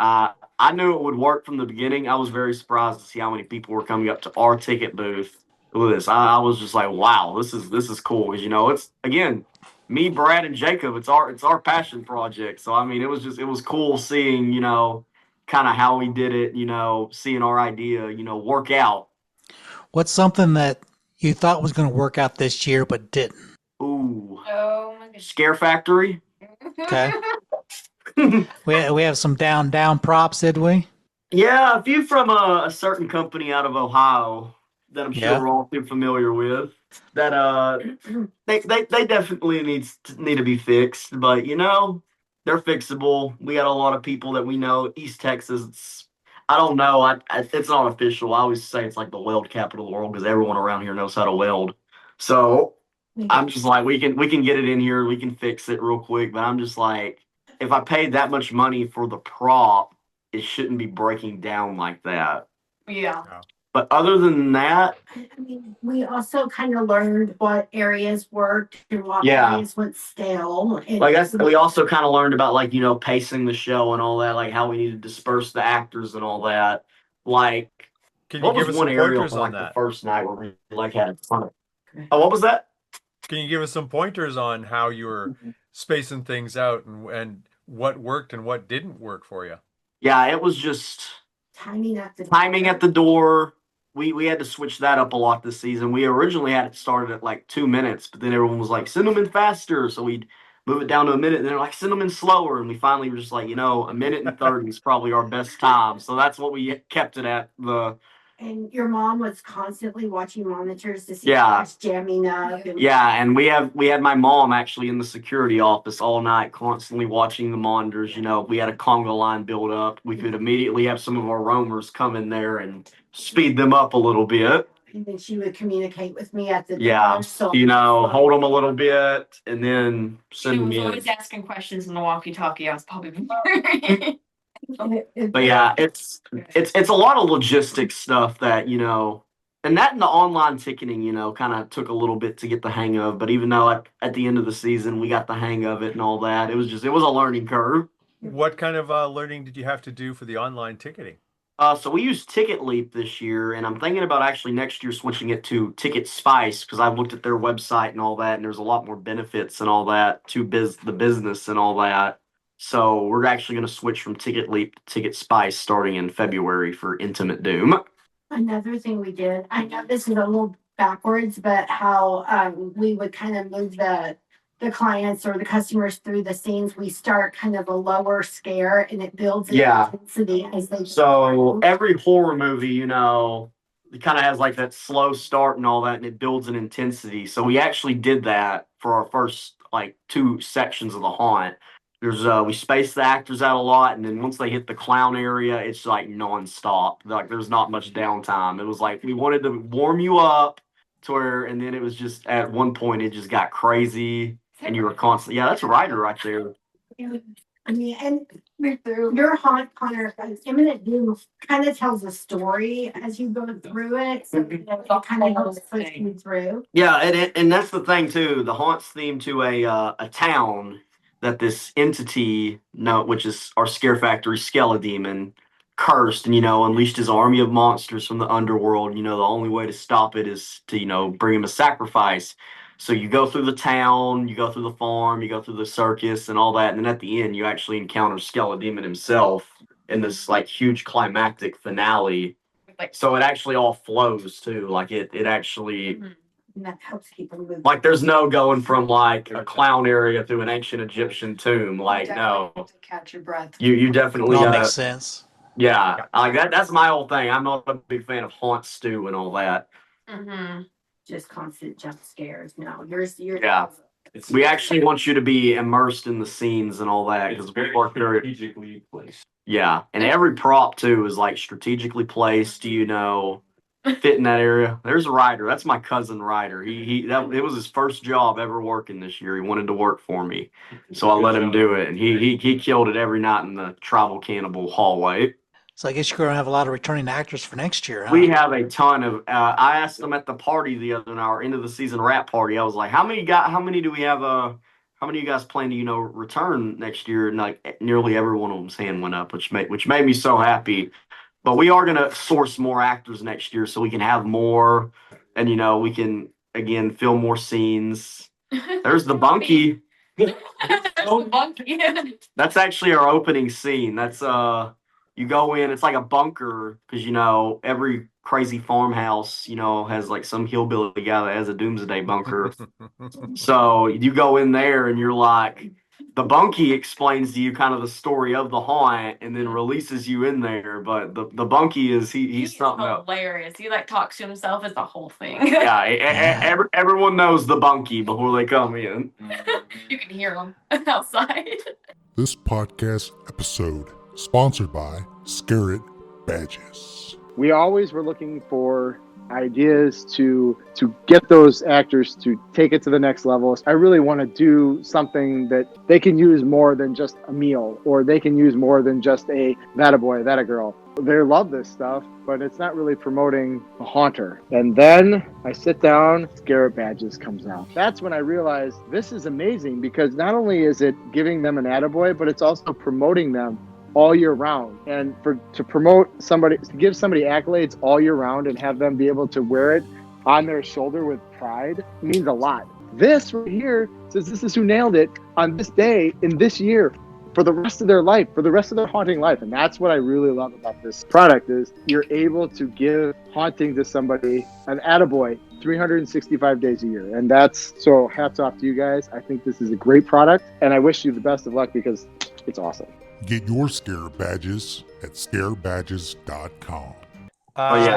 I knew it would work from the beginning. I was very surprised to see how many people were coming up to our ticket booth with this. I was just like, wow, this is cool. Because it's again, me, Brad, and Jacob. It's our passion project. So I mean, it was cool seeing kind of how we did it. Seeing our idea work out. What's something that you thought was going to work out this year but didn't? Ooh, Oh my goodness. Scare Factory. Okay. we have some down props, did we? Yeah, a few from a certain company out of Ohio that I'm sure Yeah. we're all too familiar with. That they definitely need to be fixed, but they're fixable. We got a lot of people that we know. East Texas, I don't know. It's not official. I always say it's like the weld capital of the world because everyone around here knows how to weld. So I'm just like, we can get it in here. We can fix it real quick. But I'm just like, if I paid that much money for the prop, it shouldn't be breaking down like that. Yeah. But other than that, I mean, we also kind of learned what areas worked and what Yeah. areas went stale. And like we also kind of learned about pacing the show and all that, like how we need to disperse the actors and all that. Like, Can you what give was us one some area pointers on on the that? first night where we had a ton of? Oh, what was that? Can you give us some pointers on how you were spacing things out and what worked and what didn't work for you? Yeah, it was just timing at the door. We had to switch that up a lot this season. We originally had it started at like 2 minutes, but then everyone was like, send them in faster. So we'd move it down to a minute, and they're like, send them in slower. And we finally were just like, a minute and 30 is probably our best time. So that's what we kept it at. And your mom was constantly watching monitors to see Yeah. what's jamming up. And And we had my mom actually in the security office all night, constantly watching the monitors. If we had a conga line build up, we could immediately have some of our roamers come in there and speed them up a little bit. And then she would communicate with me at the Yeah, door. So hold them a little bit and then She send them was in. always asking questions in the walkie-talkie. I was probably But yeah, it's a lot of logistics stuff that And that and the online ticketing, kind of took a little bit to get the hang of. But even though at the end of the season we got the hang of it and all that, it was a learning curve. What kind of learning did you have to do for the online ticketing? So we used Ticket Leap this year, and I'm thinking about actually next year switching it to Ticket Spice because I've looked at their website and all that, and there's a lot more benefits and all that to the business and all that. So we're actually going to switch from Ticket Leap to Ticket Spice starting in February for Intimate Doom. Another thing we did, I know this is a little backwards, but how we would kind of move the clients or the customers through the scenes. We start kind of a lower scare and it builds in intensity as they So every horror movie, it kind of has like that slow start and all that, and it builds in intensity. So we actually did that for our first like 2 sections of the haunt. We spaced the actors out a lot, and then once they hit the clown area, it's like nonstop. Like there's not much downtime. It was like we wanted to warm you up to where, and then it was just at one point it just got crazy, and you were constantly. Yeah, that's a writer right there. I mean, and your haunt, Conner, Imminent Doom kind of tells a story as you go through it. So it kind of helps push you through. Yeah, and that's the thing too. The haunt's themed to a town that this entity, which is our Scare Factory Skeledemon, cursed and unleashed his army of monsters from the underworld. The only way to stop it is to bring him a sacrifice. So you go through the town, you go through the farm, you go through the circus and all that, and then at the end you actually encounter Skeledemon himself in this like huge climactic finale. So it actually all flows too. Like it actually. And that helps keep them moving. Like there's no going from like a clown area through an ancient Egyptian tomb. Like no, to catch your breath. you definitely It all makes sense. Yeah, like that's my whole thing. I'm not a big fan of haunt stew and all that. Mm-hmm. Just constant jump scares. No, you're Yeah. We actually want you to be immersed in the scenes and all that because we work very strategically placed. Yeah, and every prop too is like strategically placed. Fit in that area. There's a Ryder. That's my cousin Ryder. It was his first job ever working this year. He wanted to work for me, so I let him do it, and he killed it every night in the Tribal Cannibal hallway. So I guess you're going to have a lot of returning actors for next year, huh? We have a ton of. I asked them at the party the other night, our end of the season rap party. I was like, "How many do we have? How many of you guys plan to return next year?" And like nearly every one of them's hand went up, which made me so happy. But we are going to source more actors next year so we can have more, and we can again film more scenes. There's the bunkie. That's actually our opening scene. That's you go in, it's like a bunker because every crazy farmhouse has like some hillbilly guy that has a doomsday bunker. So you go in there and you're like, the bunkie explains to you kind of the story of the haunt and then releases you in there. But the bunkie is he's something else. Hilarious. He like talks to himself as the whole thing. Yeah, everyone knows the bunkie before they come in. You can hear him outside. This podcast episode sponsored by Scarlet Badges. We always were looking for ideas to get those actors to take it to the next level. I really want to do something that they can use more than just a meal, or they can use more than just that a boy, that a girl. They love this stuff, but it's not really promoting the haunter. And then I sit down, Scarlet Badges comes out. That's when I realized this is amazing because not only is it giving them an attaboy, but it's also promoting them all year round. And to promote somebody, to give somebody accolades all year round and have them be able to wear it on their shoulder with pride means a lot. This right here says this is who nailed it on this day in this year for the rest of their life, for the rest of their haunting life. And that's what I really love about this product is you're able to give haunting to somebody an attaboy 365 days a year. And so hats off to you guys. I think this is a great product and I wish you the best of luck because it's awesome. Get your Scare Badges at scarebadges.com.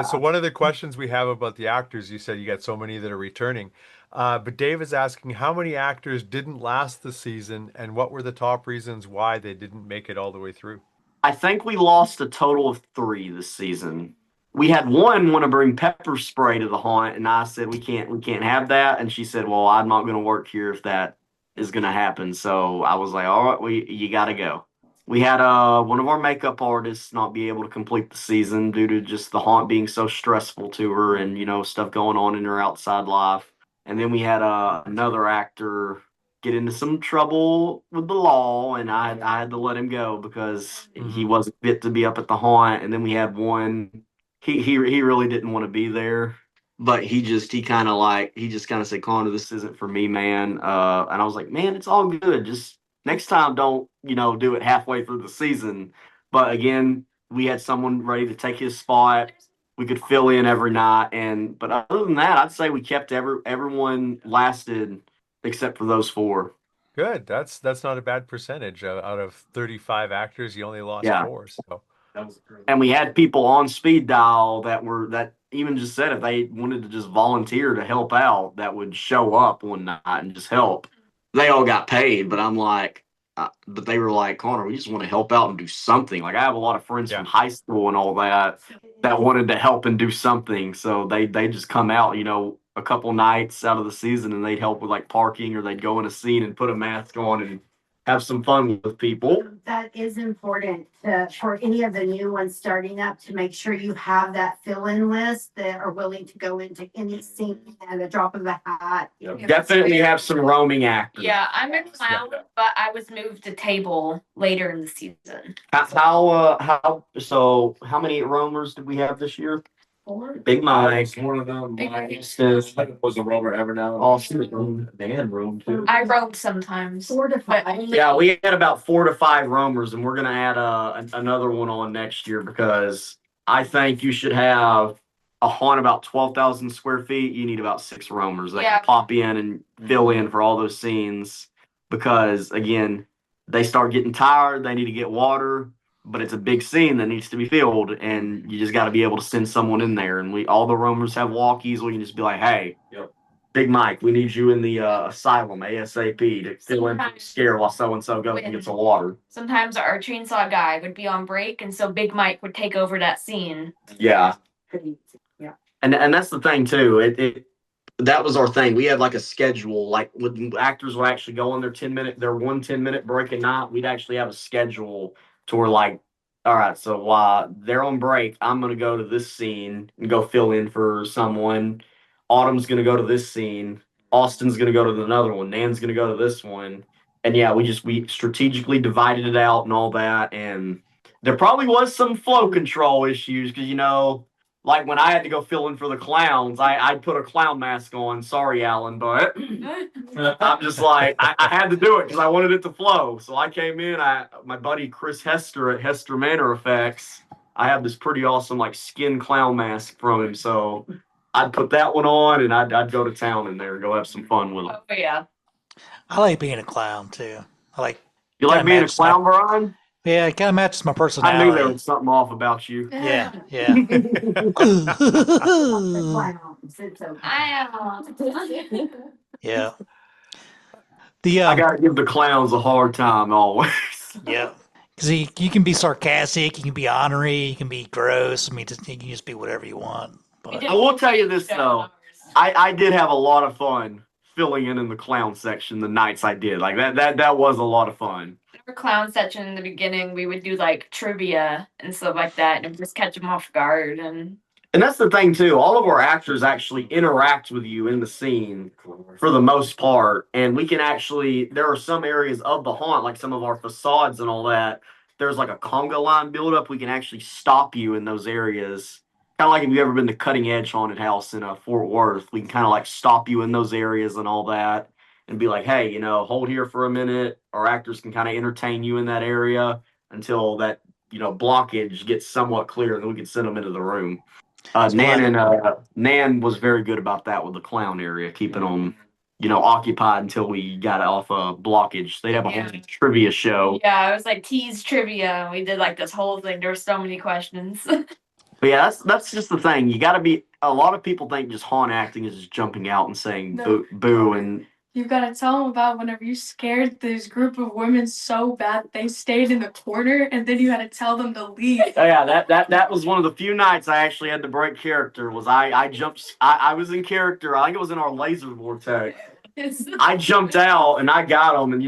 So one of the questions we have about the actors, you said you got so many that are returning. But Dave is asking how many actors didn't last the season and what were the top reasons why they didn't make it all the way through? I think we lost a total of 3 this season. We had one want to bring pepper spray to the haunt, and I said we can't have that. And she said, "Well, I'm not going to work here if that is going to happen." So I was like, "All right, you got to go." We had one of our makeup artists not be able to complete the season due to just the haunt being so stressful to her and stuff going on in her outside life. And then we had another actor get into some trouble with the law, and I had to let him go because he wasn't fit to be up at the haunt. And then we had one. He really didn't want to be there, but he just kind of said, Connor, this isn't for me, man. And I was like, man, it's all good. Just next time, don't do it halfway through the season. But again, we had someone ready to take his spot. We could fill in every night, but other than that, I'd say we kept everyone lasted except for those 4. Good. That's not a bad percentage. Out of 35 actors, you only lost 4. So and we had people on speed dial that even just said if they wanted to just volunteer to help out, that would show up one night and just help. They all got paid, but I'm like, but they were like, Connor, we just want to help out and do something. Like I have a lot of friends from high school and all that wanted to help and do something. So they just come out, a couple nights out of the season and they'd help with like parking, or they'd go in a scene and put a mask on and have some fun with people. That is important for any of the new ones starting up, to make sure you have that fill-in list that are willing to go into any scene at a drop of a hat. Definitely have some roaming actors. Yeah, I'm a clown, but I was moved to table later in the season. How many roamers did we have this year? 4. Big Mike. One of them. Big Mike Mike. was a rover ever now. Austin. Dan room too. I roamed sometimes. 4 to 5. Yeah, we had about 4 to 5 roamers, and we're gonna add another one on next year because I think you should have a haunt about 12,000 square feet. You need about 6 roamers that can pop in and fill in for all those scenes, because again, they start getting tired. They need to get water. But it's a big scene that needs to be filled, and you just got to be able to send someone in there. And all the roamers have walkies. We can just be like, "Hey, Big Mike, we need you in the asylum ASAP to fill in for the scare while so and so goes and gets some water." Sometimes our chainsaw guy would be on break, and so Big Mike would take over that scene. Yeah, and that's the thing too. That was our thing. We had like a schedule. Like actors would actually go on their 10-minute break a night. We'd actually have a schedule to where like, all right, so while they're on break, I'm going to go to this scene and go fill in for someone. Autumn's going to go to this scene. Austin's going to go to another one. Nan's going to go to this one. And yeah, we strategically divided it out and all that. And there probably was some flow control issues because, like when I had to go fill in for the clowns, I'd put a clown mask on. Sorry, Alan, but I'm just like, I had to do it because I wanted it to flow. So I came in, my buddy Chris Hester at Hester Manor Effects, I have this pretty awesome like skin clown mask from him. So I'd put that one on and I'd go to town in there and go have some fun with him. Oh, yeah. I like being a clown too. You like being a clown, Brian? Yeah, it kind of matches my personality. I knew there was something off about you. Yeah. Yeah. I gotta give the clowns a hard time always. Yeah. Because you can be sarcastic, you can be ornery, you can be gross. I mean, you can just be whatever you want. But I will tell you this though, I did have a lot of fun filling in the clown section the nights I did. Like that was a lot of fun. Our clown section in the beginning, we would do like trivia and stuff like that, and just catch them off guard. And that's the thing too. All of our actors actually interact with you in the scene for the most part, and we can actually. There are some areas of the haunt, like some of our facades and all that. There's like a conga line buildup. We can actually stop you in those areas. Kind of like if you've ever been to Cutting Edge Haunted House in Fort Worth, we can kind of like stop you in those areas and all that. And be like, hey, hold here for a minute. Our actors can kind of entertain you in that area until that, blockage gets somewhat clear, and then we can send them into the room. Nan was very good about that with the clown area, keeping them, occupied until we got off blockage. They'd have a whole trivia show. Yeah, it was like tease trivia. We did like this whole thing. There were so many questions. But yeah, that's just the thing. You got to be. A lot of people think just haunt acting is just jumping out and saying boo and. You've got to tell them about whenever you scared this group of women so bad they stayed in the corner, and then you had to tell them to leave. Oh, yeah, that was one of the few nights I actually had to break character. Was I jumped? I was in character. I think it was in our laser vortex. I jumped out and I got them, and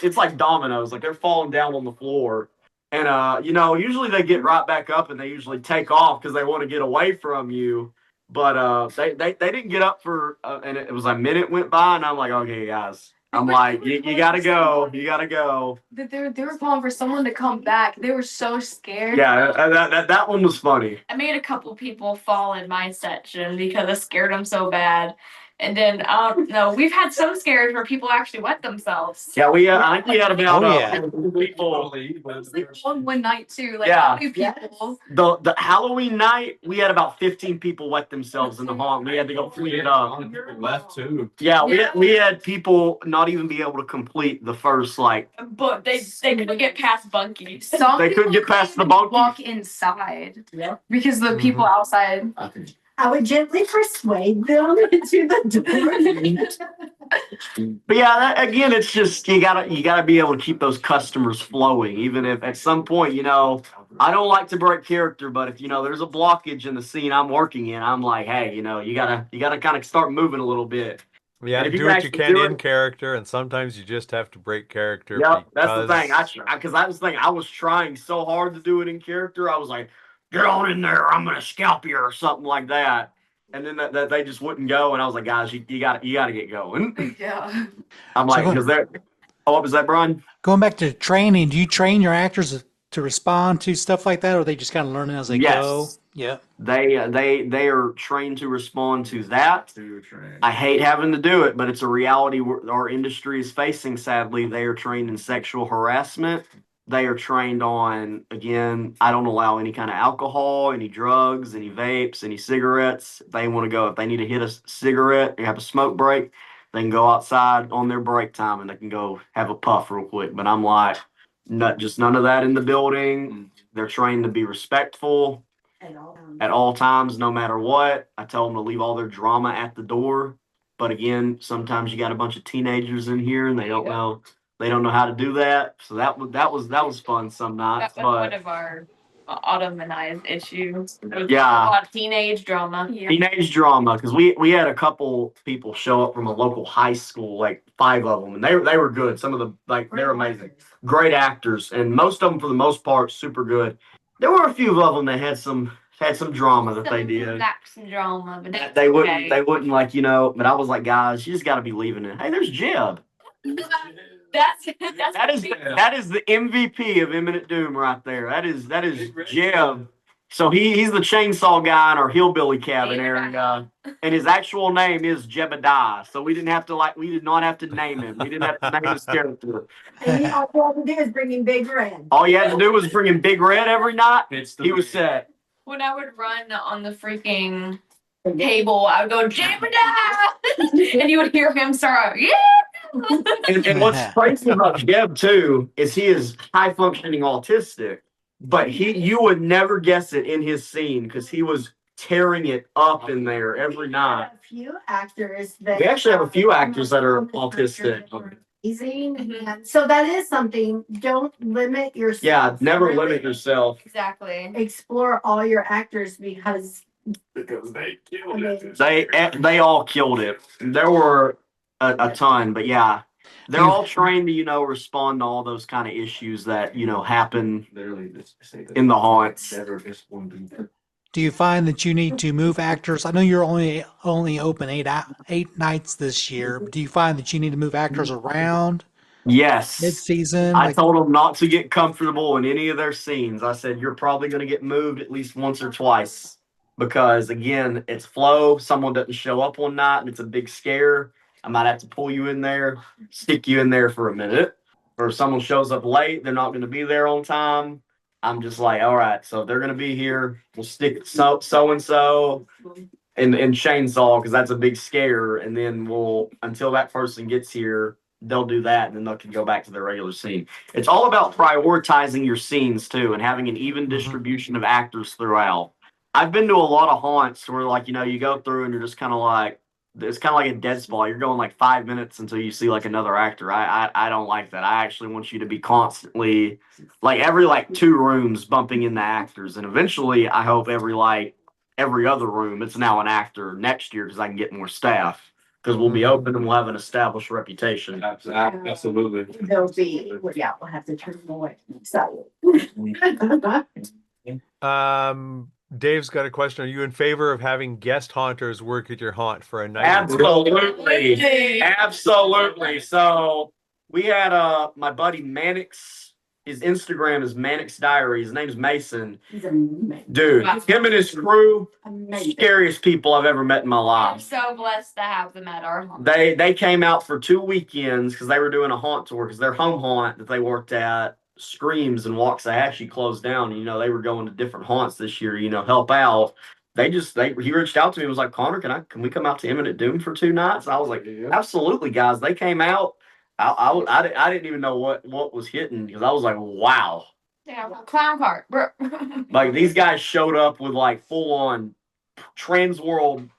it's like dominoes, like they're falling down on the floor, and usually they get right back up and they usually take off because they want to get away from you, but they didn't get up and it was a minute went by, and I'm like, okay, guys, I'm like, you gotta go, you gotta go. They were calling for someone to come back. They were so scared. Yeah, that one was funny. I made a couple people fall in my section because I scared them so bad. And then, no, we've had some scares where people actually wet themselves. Yeah, I think we had about people. One night too, like Yeah. how many people? The Halloween night, we had about 15 people wet themselves in the haunt. We had to go clean it up. Left too. Yeah, we had people not even be able to complete the first But they couldn't get past Bunky. Some They couldn't people get past the even bunkie. walk inside. Yeah. Because the people outside. I would gently persuade them into the door. But yeah, again, it's just you gotta be able to keep those customers flowing, even if at some point, I don't like to break character, but if there's a blockage in the scene I'm working in, I'm like, hey, you gotta kind of start moving a little bit. Yeah, And if do you what you actually can do in it- character, and sometimes you just have to break character. Yep, that's the because- thing. Because I was thinking I was trying so hard to do it in character. I was like, get on in there, I'm gonna scalp you or something like that. And then that they just wouldn't go, and I was like, guys, you gotta get going. Yeah. I'm like, So- because they're. Oh, what was that, Brian? Going back to training, do you train your actors to respond to stuff like that, or are they just kind of learning as they Yes. go? Yeah. They are trained to respond to that. I hate having to do it, but it's a reality our industry is facing. Sadly, they are trained in sexual harassment. They are trained on, again, I don't allow any kind of alcohol, any drugs, any vapes, any cigarettes. If they need to hit a cigarette or have a smoke break, they can go outside on their break time and they can go have a puff real quick. But I'm like, none of that in the building. They're trained to be respectful at all times, no matter what. I tell them to leave all their drama at the door. But again, sometimes you got a bunch of teenagers in here and they don't know how to do that. So that was fun some nights. That was one of our auto-manized issues. It was Yeah. a lot of teenage drama. Teenage drama, because we had a couple people show up from a local high school, like 5 of them, and they were good. Some of them, they're amazing, great actors, and most of them, for the most part, super good. There were a few of them that had some drama that they did. Some drama, but that's They okay. wouldn't But I was like, guys, you just got to be leaving it. Hey, there's Jeb. That is the MVP of Imminent Doom right there. That is Jeb. So he's the chainsaw guy in our hillbilly cabin area, and his actual name is Jebediah. So we did not have to name him. We didn't have to name his character. And all you had to do is bring in Big Red. All you had to do was bring in Big Red every night. He was set. When I would run on the freaking table, I would go, Jebediah! And you would hear him start, yeah! And what's crazy about Jeb too is he is high functioning autistic, but you would never guess it in his scene because he was tearing it up in there every night. A few actors that We actually have a few actors that are autistic. amazing. And so that is something. Don't limit yourself. Yeah, never Really limit yourself. Exactly. Explore all your actors because they killed it. They all killed it. There were a ton, but yeah, they're all trained to respond to all those kind of issues that happen in the haunts. Do you find that you need to move actors? I know you're only open 8 nights this year. But do you find that you need to move actors around Yes. mid-season? I told them not to get comfortable in any of their scenes. I said, you're probably going to get moved at least once or twice because, again, it's flow. Someone doesn't show up one night and it's a big scare. I might have to pull you in there, stick you in there for a minute. Or if someone shows up late, they're not going to be there on time. I'm just like, all right, so if they're going to be here, we'll stick so-and-so and chainsaw because that's a big scare. And then until that person gets here, they'll do that and then they can go back to their regular scene. It's all about prioritizing your scenes too and having an even distribution of actors throughout. I've been to a lot of haunts where you go through and you're just kind of like, it's kind of like a dead spot. You're going 5 minutes until you see another actor. I don't like that. I actually want you to be constantly every 2 rooms bumping in the actors. And eventually I hope every other room, it's now an actor next year because I can get more staff. because we'll be open and we'll have an established reputation. Absolutely. They'll be, well, yeah, we'll have to turn them away. So. Dave's got a question. Are you in favor of having guest haunters work at your haunt for a night? Absolutely. So we had my buddy Mannix. His Instagram is Mannix Diary. His name's Mason. He's amazing. Dude, him and his crew, Amazing. scariest people I've ever met in my I'm life. so blessed to have them at our home. They came out for 2 weekends because they were doing a haunt tour because their home haunt that they worked at, Screams and Waxahachie, closed down. You know, they were going to different haunts this year, you know, help out. He reached out to me and was like, Conner, can we come out to Imminent Doom for 2 nights? I was like, absolutely, guys. They came out. I didn't even know what was hitting because I was like, wow. Yeah, clown cart, bro. Like these guys showed up with like full on TransWorld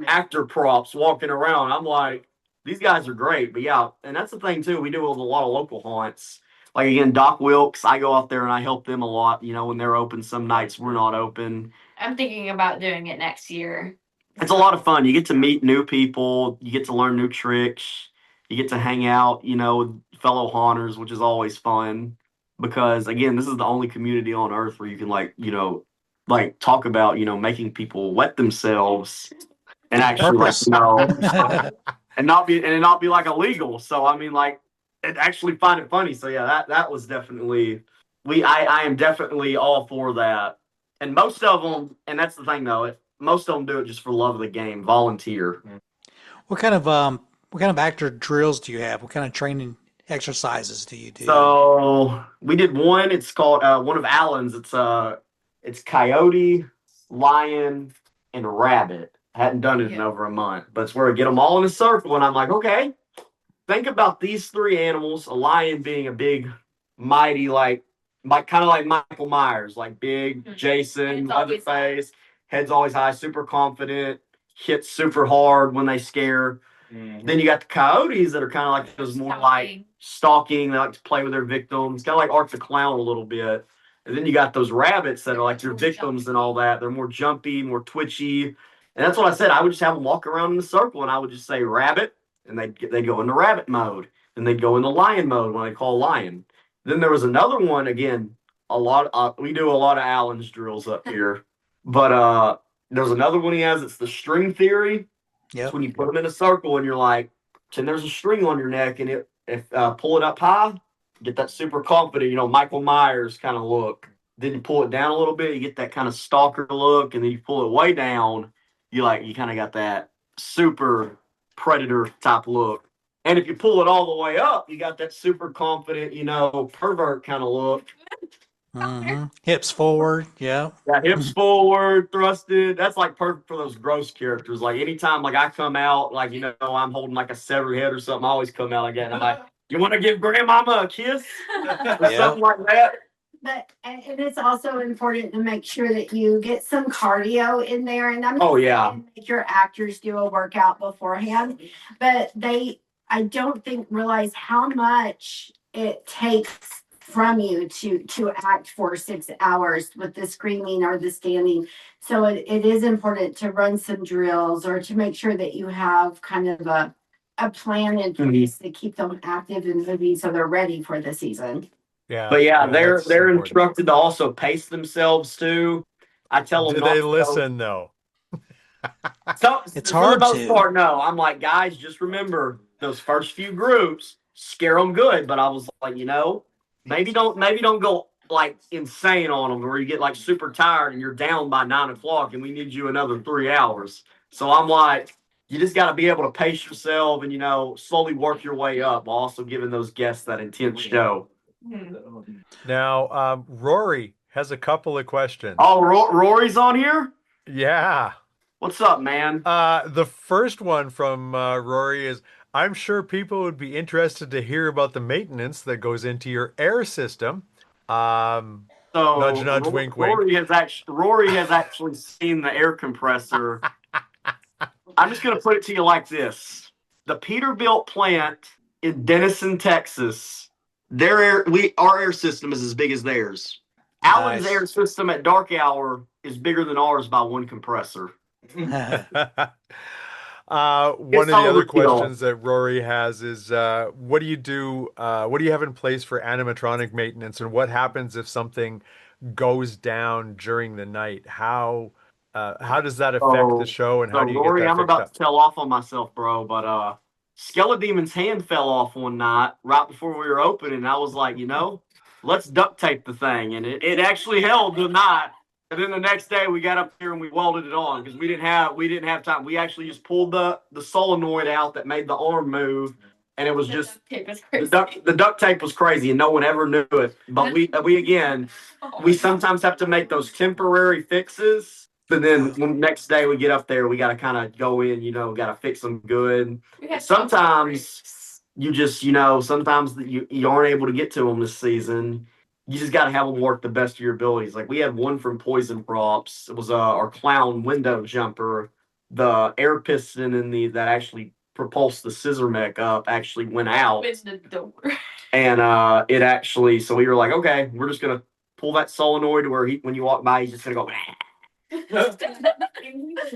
actor props walking around. I'm like, these guys are great. But yeah, and that's the thing too. We do a lot of local haunts. Like again, Doc Wilkes, I go out there and I help them a lot. You know, when they're open, some nights we're not open. I'm thinking about doing it next year. It's a lot of fun. You get to meet new people. You get to learn new tricks. You get to hang out, you know, with fellow haunters, which is always fun. Because again, this is the only community on earth where you can talk about, making people wet themselves and actually and not be like illegal. So I mean, like, and actually find it funny. So yeah, that was definitely I am definitely all for that. And most of them, and that's the thing though, most of them do it just for love of the game, volunteer. What kind of actor drills do you have? What kind of training exercises do you do? So we did one. It's called one of Alan's. It's coyote, lion, and rabbit. I hadn't done it in over a month, but it's where I get them all in a circle, and I'm like, okay, think about these 3 animals. A lion being a big, mighty, kind of like Michael Myers, like big Jason, Leatherface, head's always high, super confident, hits super hard when they scare. Mm-hmm. Then you got the coyotes that are kind of like those more like stalking. They like to play with their victims, kind of like Art the Clown a little bit. And then you got those rabbits that are like your victims and all that. They're more jumpy, more twitchy. And that's what I said. I would just have them walk around in a circle, and I would just say rabbit, and they go into rabbit mode. Then they'd go into lion mode when I call lion. Then there was another one again. We do a lot of Allen's drills up here, but there's another one he has. It's the string theory. Yeah. When you put them in a circle and you're like, and there's a string on your neck, and pull it up high, get that super confident, Michael Myers kind of look. Then you pull it down a little bit, you get that kind of stalker look, and then you pull it way down, you kind of got that super predator type look. And if you pull it all the way up, you got that super confident, pervert kind of look. Mm-hmm. Hips forward, yeah. Yeah, hips forward, thrusted. That's like perfect for those gross characters. Like anytime, I come out, I'm holding like a severed head or something. I always come out like that. And I'm like, you want to give grandmama a kiss or something like that? But and it's also important to make sure that you get some cardio in there. And I'm not saying make your actors do a workout beforehand, but I don't think realize how much it takes from you to act for 6 hours with the screaming or the standing. So it is important to run some drills or to make sure that you have kind of a plan in place to keep them active and moving so they're ready for the season. Yeah. But they're instructed to also pace themselves too. I tell them. Do they listen though? So it's hard for the most part, no. I'm like, guys, just remember those first few groups, scare them good. But I was like, maybe don't go like insane on them where you get like super tired and you're down by 9 o'clock and we need you another 3 hours. So I'm like, you just got to be able to pace yourself and, slowly work your way up while also giving those guests that intense show. Now, Rory has a couple of questions. Oh, Rory's on here? Yeah. What's up, man? The first one from Rory is, I'm sure people would be interested to hear about the maintenance that goes into your air system. Nudge, nudge, wink, wink. Rory has actually seen the air compressor. I'm just going to put it to you like this. The Peterbilt plant in Denison, Texas, our air system is as big as theirs. Nice. Allen's air system at dark hour is bigger than ours by 1 compressor. One It's of the all other the deal. questions that Rory has is, what do you do? What do you have in place for animatronic maintenance, and what happens if something goes down during the night? How does that affect the So, show, and so how do you get Rory, that I'm fixed about up? to tell off on myself, bro, but Skeledemon's hand fell off one night right before we were opening. And I was like, let's duct tape the thing, and it actually held the night. And then the next day we got up here and we welded it on because we didn't have time. We actually just pulled the solenoid out that made the arm move, and it was just the duct tape was crazy, and no one ever knew it. But we sometimes have to make those temporary fixes. But then when next day we get up there, we got to kind of go in, got to fix them good. Sometimes sometimes you aren't able to get to them this season. You just got to have them work the best of your abilities. Like we had one from Poison Props. It was our clown window jumper. The air piston that actually propulsed the scissor mech up actually went out. It's the door. And it actually, so we were like, okay, we're just gonna pull that solenoid to where when you walk by, he's just gonna go,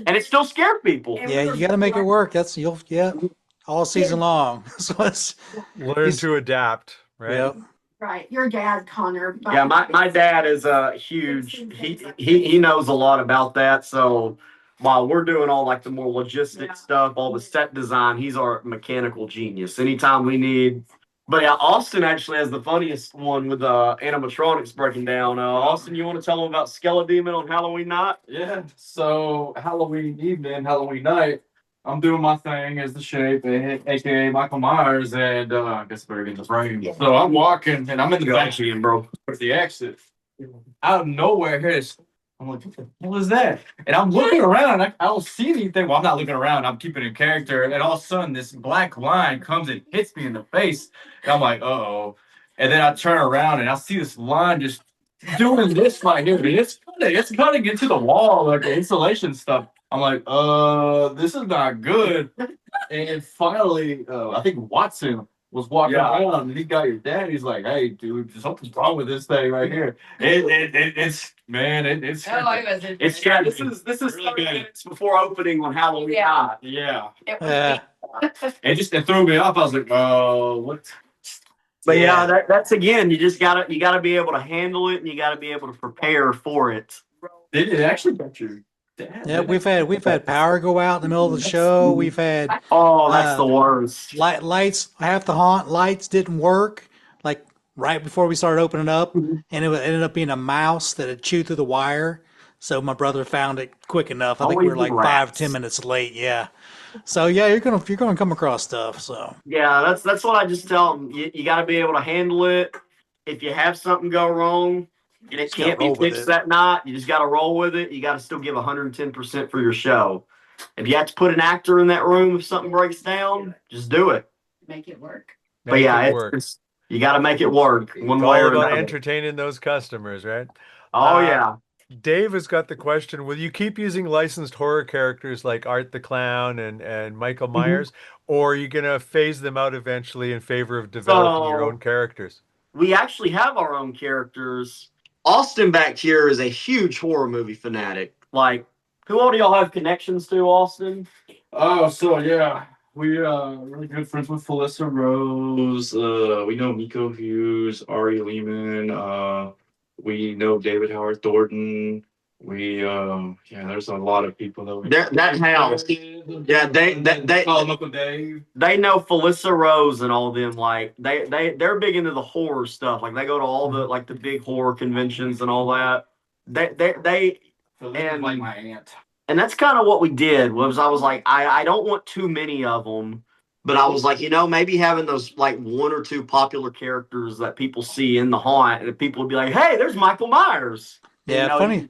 and it still scared people. Yeah, you got to make it work. All season long. So Learn to adapt, right? Yep. Right, your dad, Connor. Yeah, my dad is a huge. He knows a lot about that. So while we're doing all like the more logistic stuff, all the set design, he's our mechanical genius. Anytime we need. But yeah, Austin actually has the funniest one with animatronics breaking down. Austin, you want to tell him about Skeledemon on Halloween night? Yeah. So Halloween evening, Halloween night, I'm doing my thing as the shape, aka Michael Myers, and I guess I better get in the frame. So I'm walking, and I'm in the back bro. with the exit. Out of nowhere, I'm like, what the hell is that? And I'm looking around. I don't see anything. Well, I'm not looking around. I'm keeping in character. And all of a sudden, this black line comes and hits me in the face. And I'm like, uh-oh. And then I turn around, and I see this line just doing this right here. And it's cutting into the wall, like the insulation stuff. I'm like, this is not good. And finally, I think Watson was walking around, and he got your dad. He's like, "Hey, dude, something's wrong with this thing right here." It's It's scary. This is really 30 good. minutes before opening on Halloween night. Yeah. It It threw me off. I was like, "Oh, what?" But that's again, you gotta be able to handle it, and you gotta be able to prepare for it. It actually got your dad. Yeah, we've had power go out in the middle of the show. We've had that's the worst. lights. Half the haunt lights didn't work. Like right before we started opening up, and it ended up being a mouse that had chewed through the wire. So my brother found it quick enough. I think we were like 5-10 minutes late. Yeah. So yeah, you're gonna come across stuff. So yeah, that's what I just tell them. You got to be able to handle it. If you have something go wrong and it can't be fixed that night, you just got to roll with it. You got to still give 110% for your show. If you have to put an actor in that room if something breaks down, just do it. Make it work. But yeah, you got to make it work one way or another. Entertaining those customers, right? Oh yeah. Dave has got the question: will you keep using licensed horror characters like Art the Clown and Michael Myers, or are you gonna phase them out eventually in favor of developing your own characters? We actually have our own characters. Austin back here is a huge horror movie fanatic. Like, who all do y'all have connections to, Austin? Oh, so yeah, we really good friends with Felissa Rose. We know Miko Hughes, Ari Lehman. We know David Howard Thornton. There's a lot of people that house. Yeah, they call him Uncle Dave. They know Felissa Rose and all them. Like they're big into the horror stuff. Like they go to all the like the big horror conventions and all that. They and like my aunt. And that's kind of what we did. Was I was like I don't want too many of them. But I was like, maybe having those like one or two popular characters that people see in the haunt, and people would be like, "Hey, there's Michael Myers." Yeah, funny.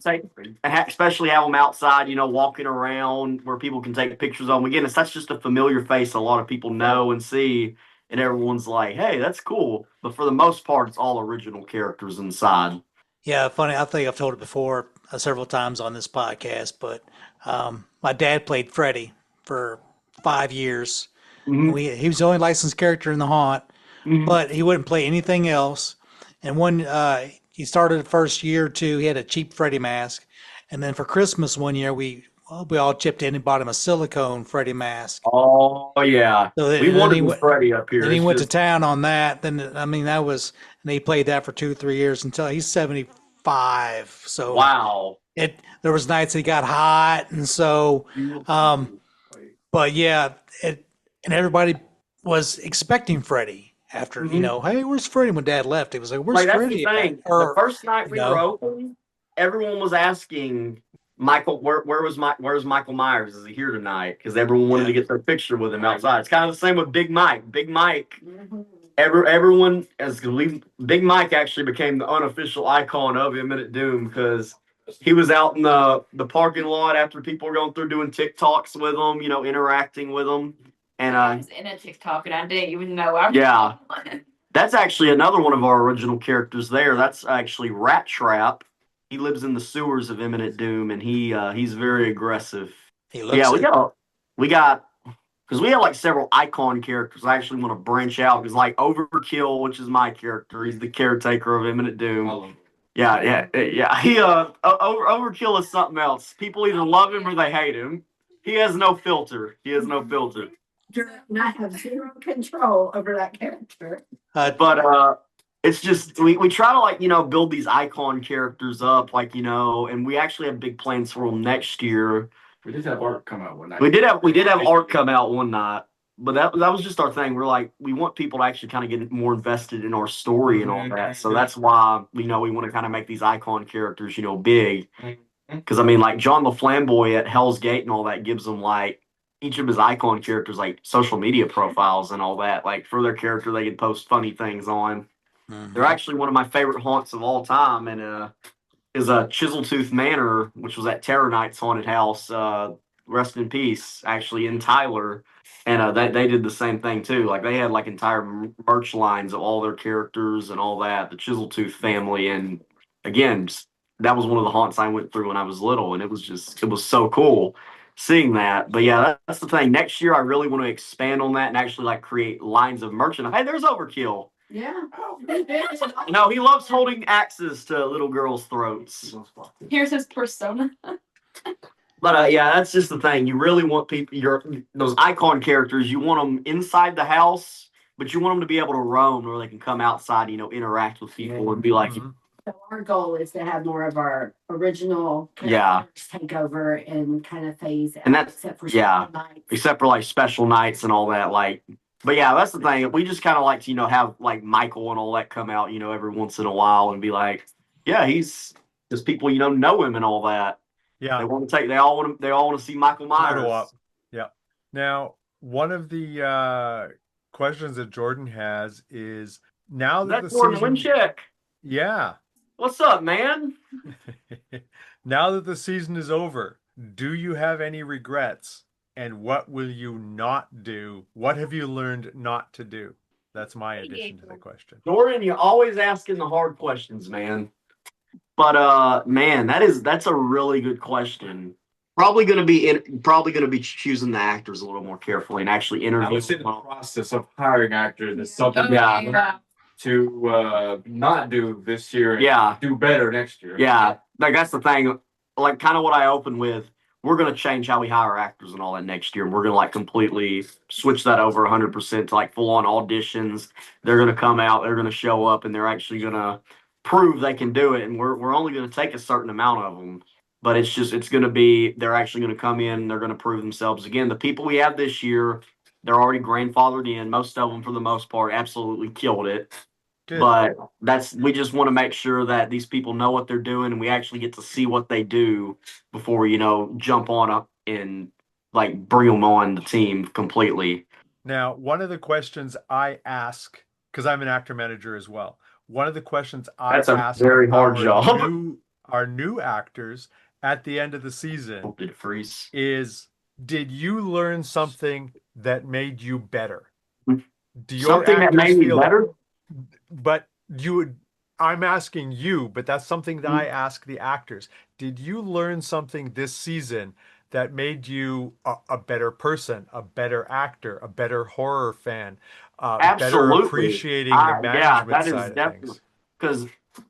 Especially have them outside, walking around where people can take pictures of them. Again, that's just a familiar face a lot of people know and see, and everyone's like, "Hey, that's cool." But for the most part, it's all original characters inside. Yeah, funny. I think I've told it before several times on this podcast, but my dad played Freddy for 5 years. Mm-hmm. He was the only licensed character in the haunt, but he wouldn't play anything else. And when he started the first year or two, he had a cheap Freddy mask. And then for Christmas one year, we we all chipped in and bought him a silicone Freddy mask. Oh yeah, So we then wanted he the went, Freddy up here. then he It's went to just, town on that. Then I mean that was, and he played that for 2-3 years until he's 75. So wow. there was nights he got hot, and so but yeah, and everybody was expecting Freddie after, hey, where's Freddie? When Dad left, he was like, where's Like that's Freddie the at? thing. The Or, first night you we know. were open, everyone was asking Michael, where's Michael Myers? Is he here tonight? Because everyone wanted to get their picture with him outside. It's kind of the same with Big Mike. Big Mike, everyone Big Mike actually became the unofficial icon of Imminent Doom because he was out in the parking lot after people were going through doing TikToks with him, interacting with him. And I was in a TikTok and I didn't even know. Yeah. That's actually another one of our original characters there. That's actually Rat Trap. He lives in the sewers of Imminent Doom, and he's very aggressive. He looks Yeah, it. we got because we have like several icon characters. I actually want to branch out because like Overkill, which is my character, he's the caretaker of Imminent Doom. Yeah. He Overkill is something else. People either love him or they hate him. He has no filter. And I have zero control over that character. But it's just we try to like build these icon characters up and we actually have big plans for them next year. We did have art come out one night. We did have art come out one night, but that was just our thing. We're like we want people to actually kind of get more invested in our story and all that. So that's why we want to kind of make these icon characters big. Because I mean like John the Flamboy at Hell's Gate and all that gives them like each of his icon characters like social media profiles and all that. Like for their character, they can post funny things on. Mhm. They're actually one of my favorite haunts of all time, and is a Chiseltooth Manor, which was at Terror Knight's haunted house. Rest in peace, actually in Tyler, and they did the same thing too. Like they had like entire merch lines of all their characters and all that. The Chiseltooth family, and again, that was one of the haunts I went through when I was little, and it was so cool seeing that. But yeah, that's the thing. Next year, I really want to expand on that and actually like create lines of merchandise. Hey, there's Overkill. Yeah. No, he loves holding axes to little girls' throats. Here's his persona. But yeah, that's just the thing. You really want those icon characters. You want them inside the house, but you want them to be able to roam, where they can come outside, interact with people and be like, So our goal is to have more of our original Yeah. characters take over and kind of phase out, And that's- except for yeah. special nights. except for like special nights and all that. Like, but yeah, that's the thing. We just kind of like to, have like Michael and all that come out, every once in a while and be like, yeah, he's just people, know him and all that. Yeah. They all want to see Michael Myers. Photo op. Yeah. Now, one of the questions that Jordan has is now that That's the Jordan season, Wincheck. yeah, What's up, man? now that the season is over, do you have any regrets? And what will you not do? What have you learned not to do? That's my addition to the question. Jordan, you're always asking the hard questions, man. But man, that's a really good question. Probably gonna be choosing the actors a little more carefully and actually I interviewing. would say the process of hiring actors is something Yeah. to not do this year and Yeah. do better next year. Yeah, like that's the thing. Like kind of what I opened with. We're gonna change how we hire actors and all that next year. We're gonna like completely switch that over 100% to like full on auditions. They're gonna come out. They're gonna show up, and they're actually gonna prove they can do it. And we're only gonna take a certain amount of them. But it's gonna be they're actually gonna come in. They're gonna prove themselves again. The people we have this year, they're already grandfathered in. Most of them, for the most part, absolutely killed it. Good. But we just want to make sure that these people know what they're doing and we actually get to see what they do before we, jump on up and like bring them on the team completely. Now, one of the questions I ask, because I'm an actor manager as well, one of the questions I That's a ask very hard job. our new actors at the end of the season Did it freeze? is, did you learn something that made you better? Do your Something that actors made me feel better? But I'm asking you, but that's something that I ask the actors. Did you learn something this season that made you a better person, a better actor, a better horror fan, better Absolutely. appreciating the management side of things? Because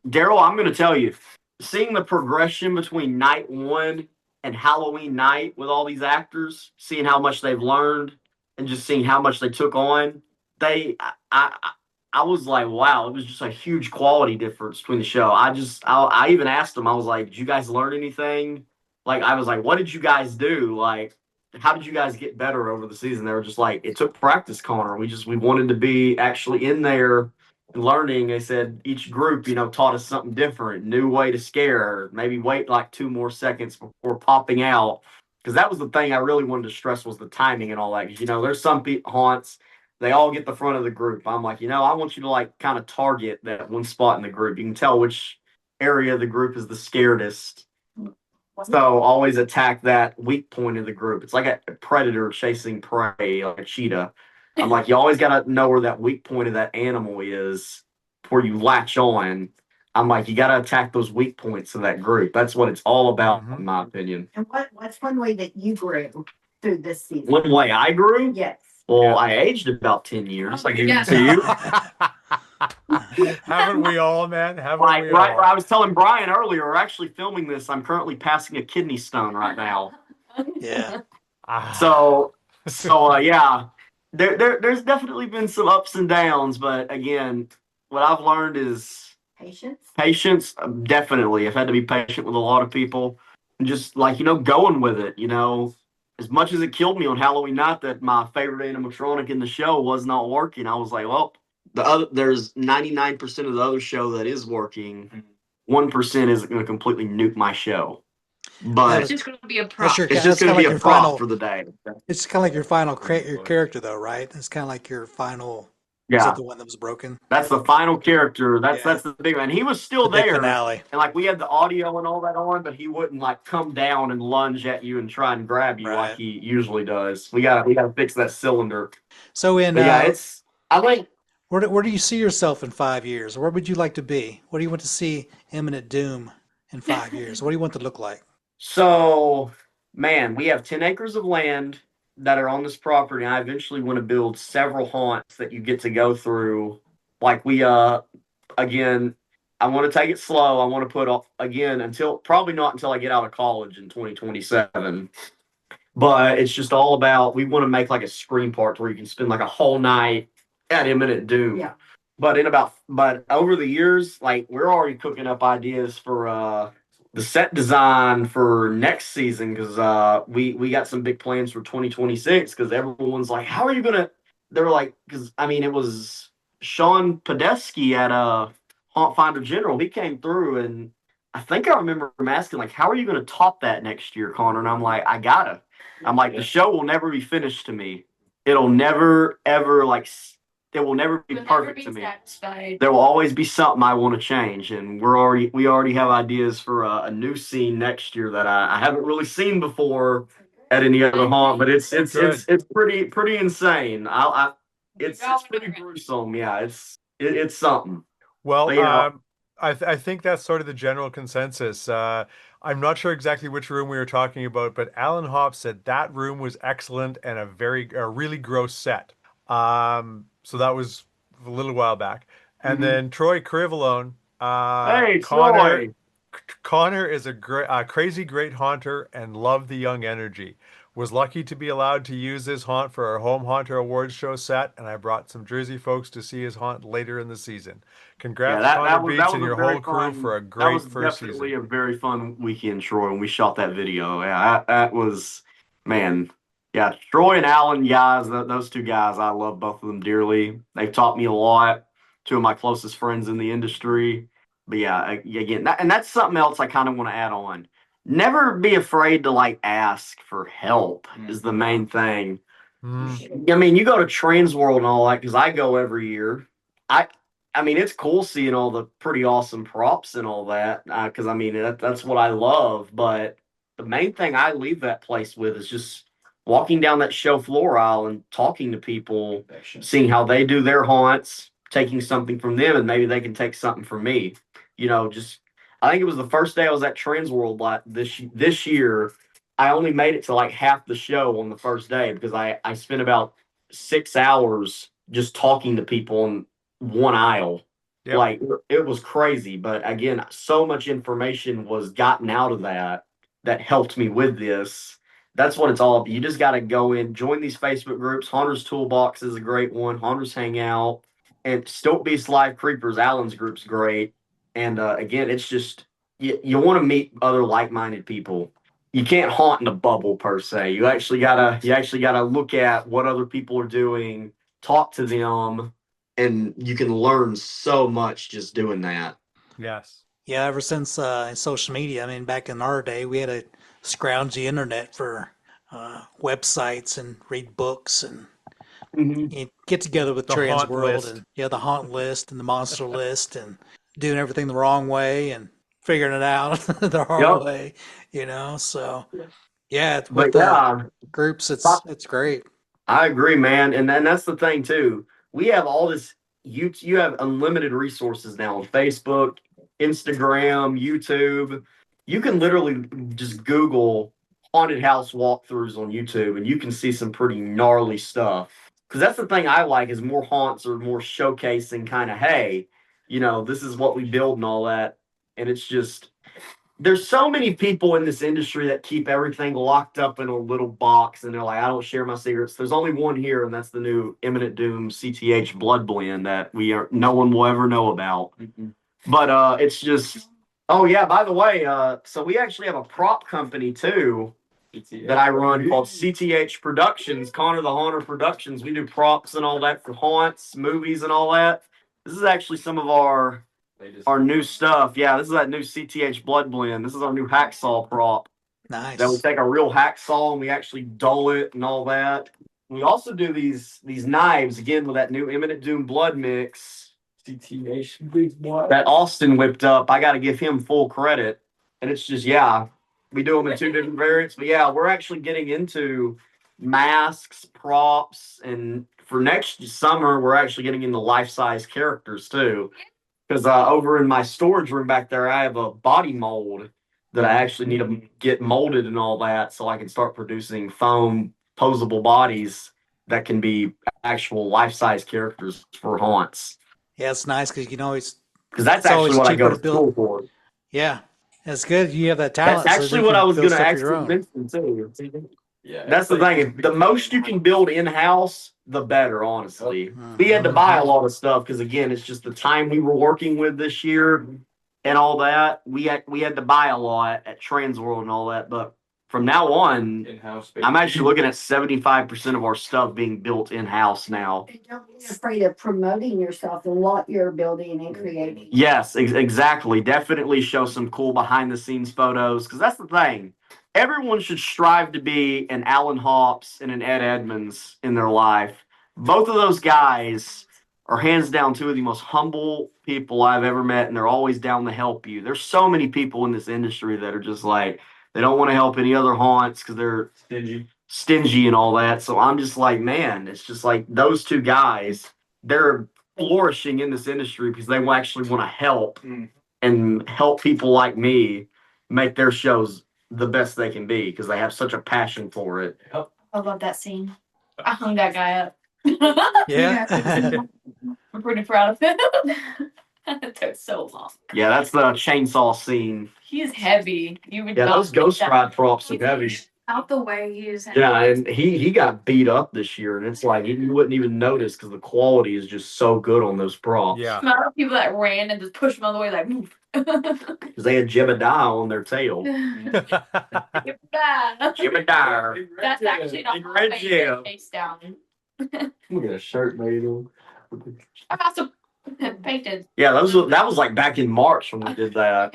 Daryl, I'm going to tell you, seeing the progression between night 1 and Halloween night with all these actors, seeing how much they've learned and just seeing how much they took on, I was like, wow, it was just a huge quality difference between the show. I even asked them, I was like, did you guys learn anything? Like, I was like, what did you guys do? Like, how did you guys get better over the season? They were just like, it took practice, Connor. We wanted to be actually in there learning. They said each group, taught us something different, new way to scare, maybe wait like 2 more seconds before popping out. Because that was the thing I really wanted to stress was the timing and all that. 'Cause, there's some haunts, they all get the front of the group. I'm like, I want you to like kind of target that one spot in the group. You can tell which area of the group is the scaredest. So always attack that weak point of the group. It's like a predator chasing prey, like a cheetah. I'm like, you always got to know where that weak point of that animal is before you latch on. I'm like, you got to attack those weak points of that group. That's what it's all about, in my opinion. And what's one way that you grew through this season? One way I grew? Yes. Well, I aged about 10 years. Like, Yeah. to you. Haven't we all, man? Haven't Like, we right, all? I was telling Brian earlier, we're actually filming this. I'm currently passing a kidney stone right now. Yeah. So yeah, there's definitely been some ups and downs, but again, what I've learned is patience. Definitely, I've had to be patient with a lot of people, and just like going with it. As much as it killed me on Halloween night that my favorite animatronic in the show was not working, I was like, well, there's 99% of the other show that is working. 1% isn't going to completely nuke my show. But It's just going to be a prop. it's just going to be a prop for the day. It's kind of like your final your character, though, right? It's kind of like your final. Is Yeah, that the one that was broken? that's the final character. That's the big one. And he was still The big there, finale. and like we had the audio and all that on, but he wouldn't like come down and lunge at you and try and grab you like he usually does. We got to fix that cylinder. So in But yeah, I think. Where do you see yourself in 5 years? Where would you like to be? What do you want to see Imminent Doom in 5 years? What do you want it to look like? So, man, we have 10 acres of land that are on this property. I eventually want to build several haunts that you get to go through. Like again, I want to take it slow. I want to put off again probably not until I get out of college in 2027. But it's just all about, we want to make like a screen part where you can spend like a whole night at Imminent Doom. Yeah. But over the years, like we're already cooking up ideas for the set design for next season because we got some big plans for 2026 because everyone's like, how are you gonna? They were like, because it was Sean Podesky at Haunt Finder General. He came through and I think I remember him asking like, how are you gonna top that next year, Connor? And I'm like, I gotta. I'm like, the show will never be finished to me. It'll never ever it will never be perfect to me. Satisfied. There will always be something I want to change, and we already have ideas for a new scene next year that I haven't really seen before at any other haunt. But it's pretty insane. It's pretty gruesome. Yeah, it's something. Well, But, I think that's sort of the general consensus. I'm not sure exactly which room we were talking about, but Alan Hopp said that room was excellent and a really gross set. So that was a little while back. And then Troy Crivolone, hey, Connor, Troy. Connor is a crazy great haunter and loved the young energy. Was lucky to be allowed to use this haunt for our Home Haunter Awards show set, and I brought some Jersey folks to see his haunt later in the season. Congrats, Conner Beets, and your whole crew for a great first season. That was definitely a very fun weekend, Troy, when we shot that video. Yeah, that was, man. Yeah, Troy and Alan, guys, those two guys, I love both of them dearly. They've taught me a lot. Two of my closest friends in the industry. But yeah, again, that's something else I kind of want to add on. Never be afraid to ask for help is the main thing. I mean, you go to TransWorld and all that because I go every year. I mean, it's cool seeing all the pretty awesome props and all that because I mean that's what I love. But the main thing I leave that place with is just walking down that show floor aisle and talking to people, seeing how they do their haunts, taking something from them, and maybe they can take something from me. I think it was the first day I was at TransWorld this year. I only made it to half the show on the first day because I spent about 6 hours just talking to people in one aisle. Yep. It was crazy. But again, so much information was gotten out of that that helped me with this. That's what it's all about. You just got to go in, join these Facebook groups. Haunter's Toolbox is a great one. Haunter's Hangout and Stoke Beast Live Creepers. Alan's group's great. And again, it's just you want to meet other like-minded people. You can't haunt in a bubble per se. You actually gotta look at what other people are doing, talk to them, and you can learn so much just doing that. Yes. Yeah, ever since social media, I mean, back in our day, we had to scrounge the internet for websites and read books and you get together with The haunt TransWorld list. and the haunt list and the monster list and doing everything the wrong way and figuring it out the hard way, So yeah, with But the groups, it's great. I agree, man. And then that's the thing too. We have all this you have unlimited resources now on Facebook, Instagram, YouTube. You can literally just Google haunted house walkthroughs on YouTube and you can see some pretty gnarly stuff. Because that's the thing I like is more haunts or more showcasing kind of, hey, this is what we build and all that. And it's just there's so many people in this industry that keep everything locked up in a little box and they're like, I don't share my secrets. There's only one here, and that's the new Imminent Doom CTH blood blend that no one will ever know about. But it's just oh yeah, by the way, so we actually have a prop company too that I run called CTH Productions, Conner the Haunter Productions. We do props and all that for haunts, movies, and all that. This is actually some of our new stuff. Yeah, this is that new CTH blood blend. This is our new hacksaw prop. Nice. That we take a real hacksaw and we actually dull it and all that. We also do these knives again with that new Imminent Doom blood mix. CTH that Austin whipped up. I got to give him full credit. And it's just we do them in two different variants. But yeah, we're actually getting into masks, props, and for next summer we're actually getting into life-size characters too. Because over in my storage room back there, I have a body mold that I actually need to get molded and all that so I can start producing foam posable bodies that can be actual life-size characters for haunts. Yeah, it's nice because you can always... Because that's actually what I go to school for. Yeah, it's good. You have that talent. That's actually what I was going to actually mention too. Yeah, that's the thing. The most you can build in-house, the better, honestly. We had to buy a lot of stuff because, again, it's just the time we were working with this year and all that. We had to buy a lot at TransWorld and all that. But from now on, I'm actually looking at 75% of our stuff being built in-house now. And don't be afraid of promoting yourself and what you're building and creating. Yes, exactly. Definitely show some cool behind-the-scenes photos because that's the thing. Everyone should strive to be an Alan Hops and an Ed Edmonds in their life. Both of those guys are hands down two of the most humble people I've ever met, and they're always down to help you. There's so many people in this industry that are just like, they don't want to help any other haunts because they're stingy and all that. So I'm just like, man, it's just like those two guys, they're flourishing in this industry because they actually want to help and help people like me make their shows the best they can be because they have such a passion for it. I love that scene. I hung that guy up. Yeah. I'm pretty proud of it. It took so long. Yeah, that's the chainsaw scene. He's heavy. You would those Ghost Ride props are heavy. Out the way, he is heavy. Yeah, and he got beat up this year, and it's like you wouldn't even notice because the quality is just so good on those props. Yeah. Amount of people that ran and just pushed him out of the way, like move. Because they had Jebediah on their tail. Jebediah. Jebediah. That's actually not how I get chased down. Look at a shirt made of. I'm also painted. Yeah, that was like back in March when we did that.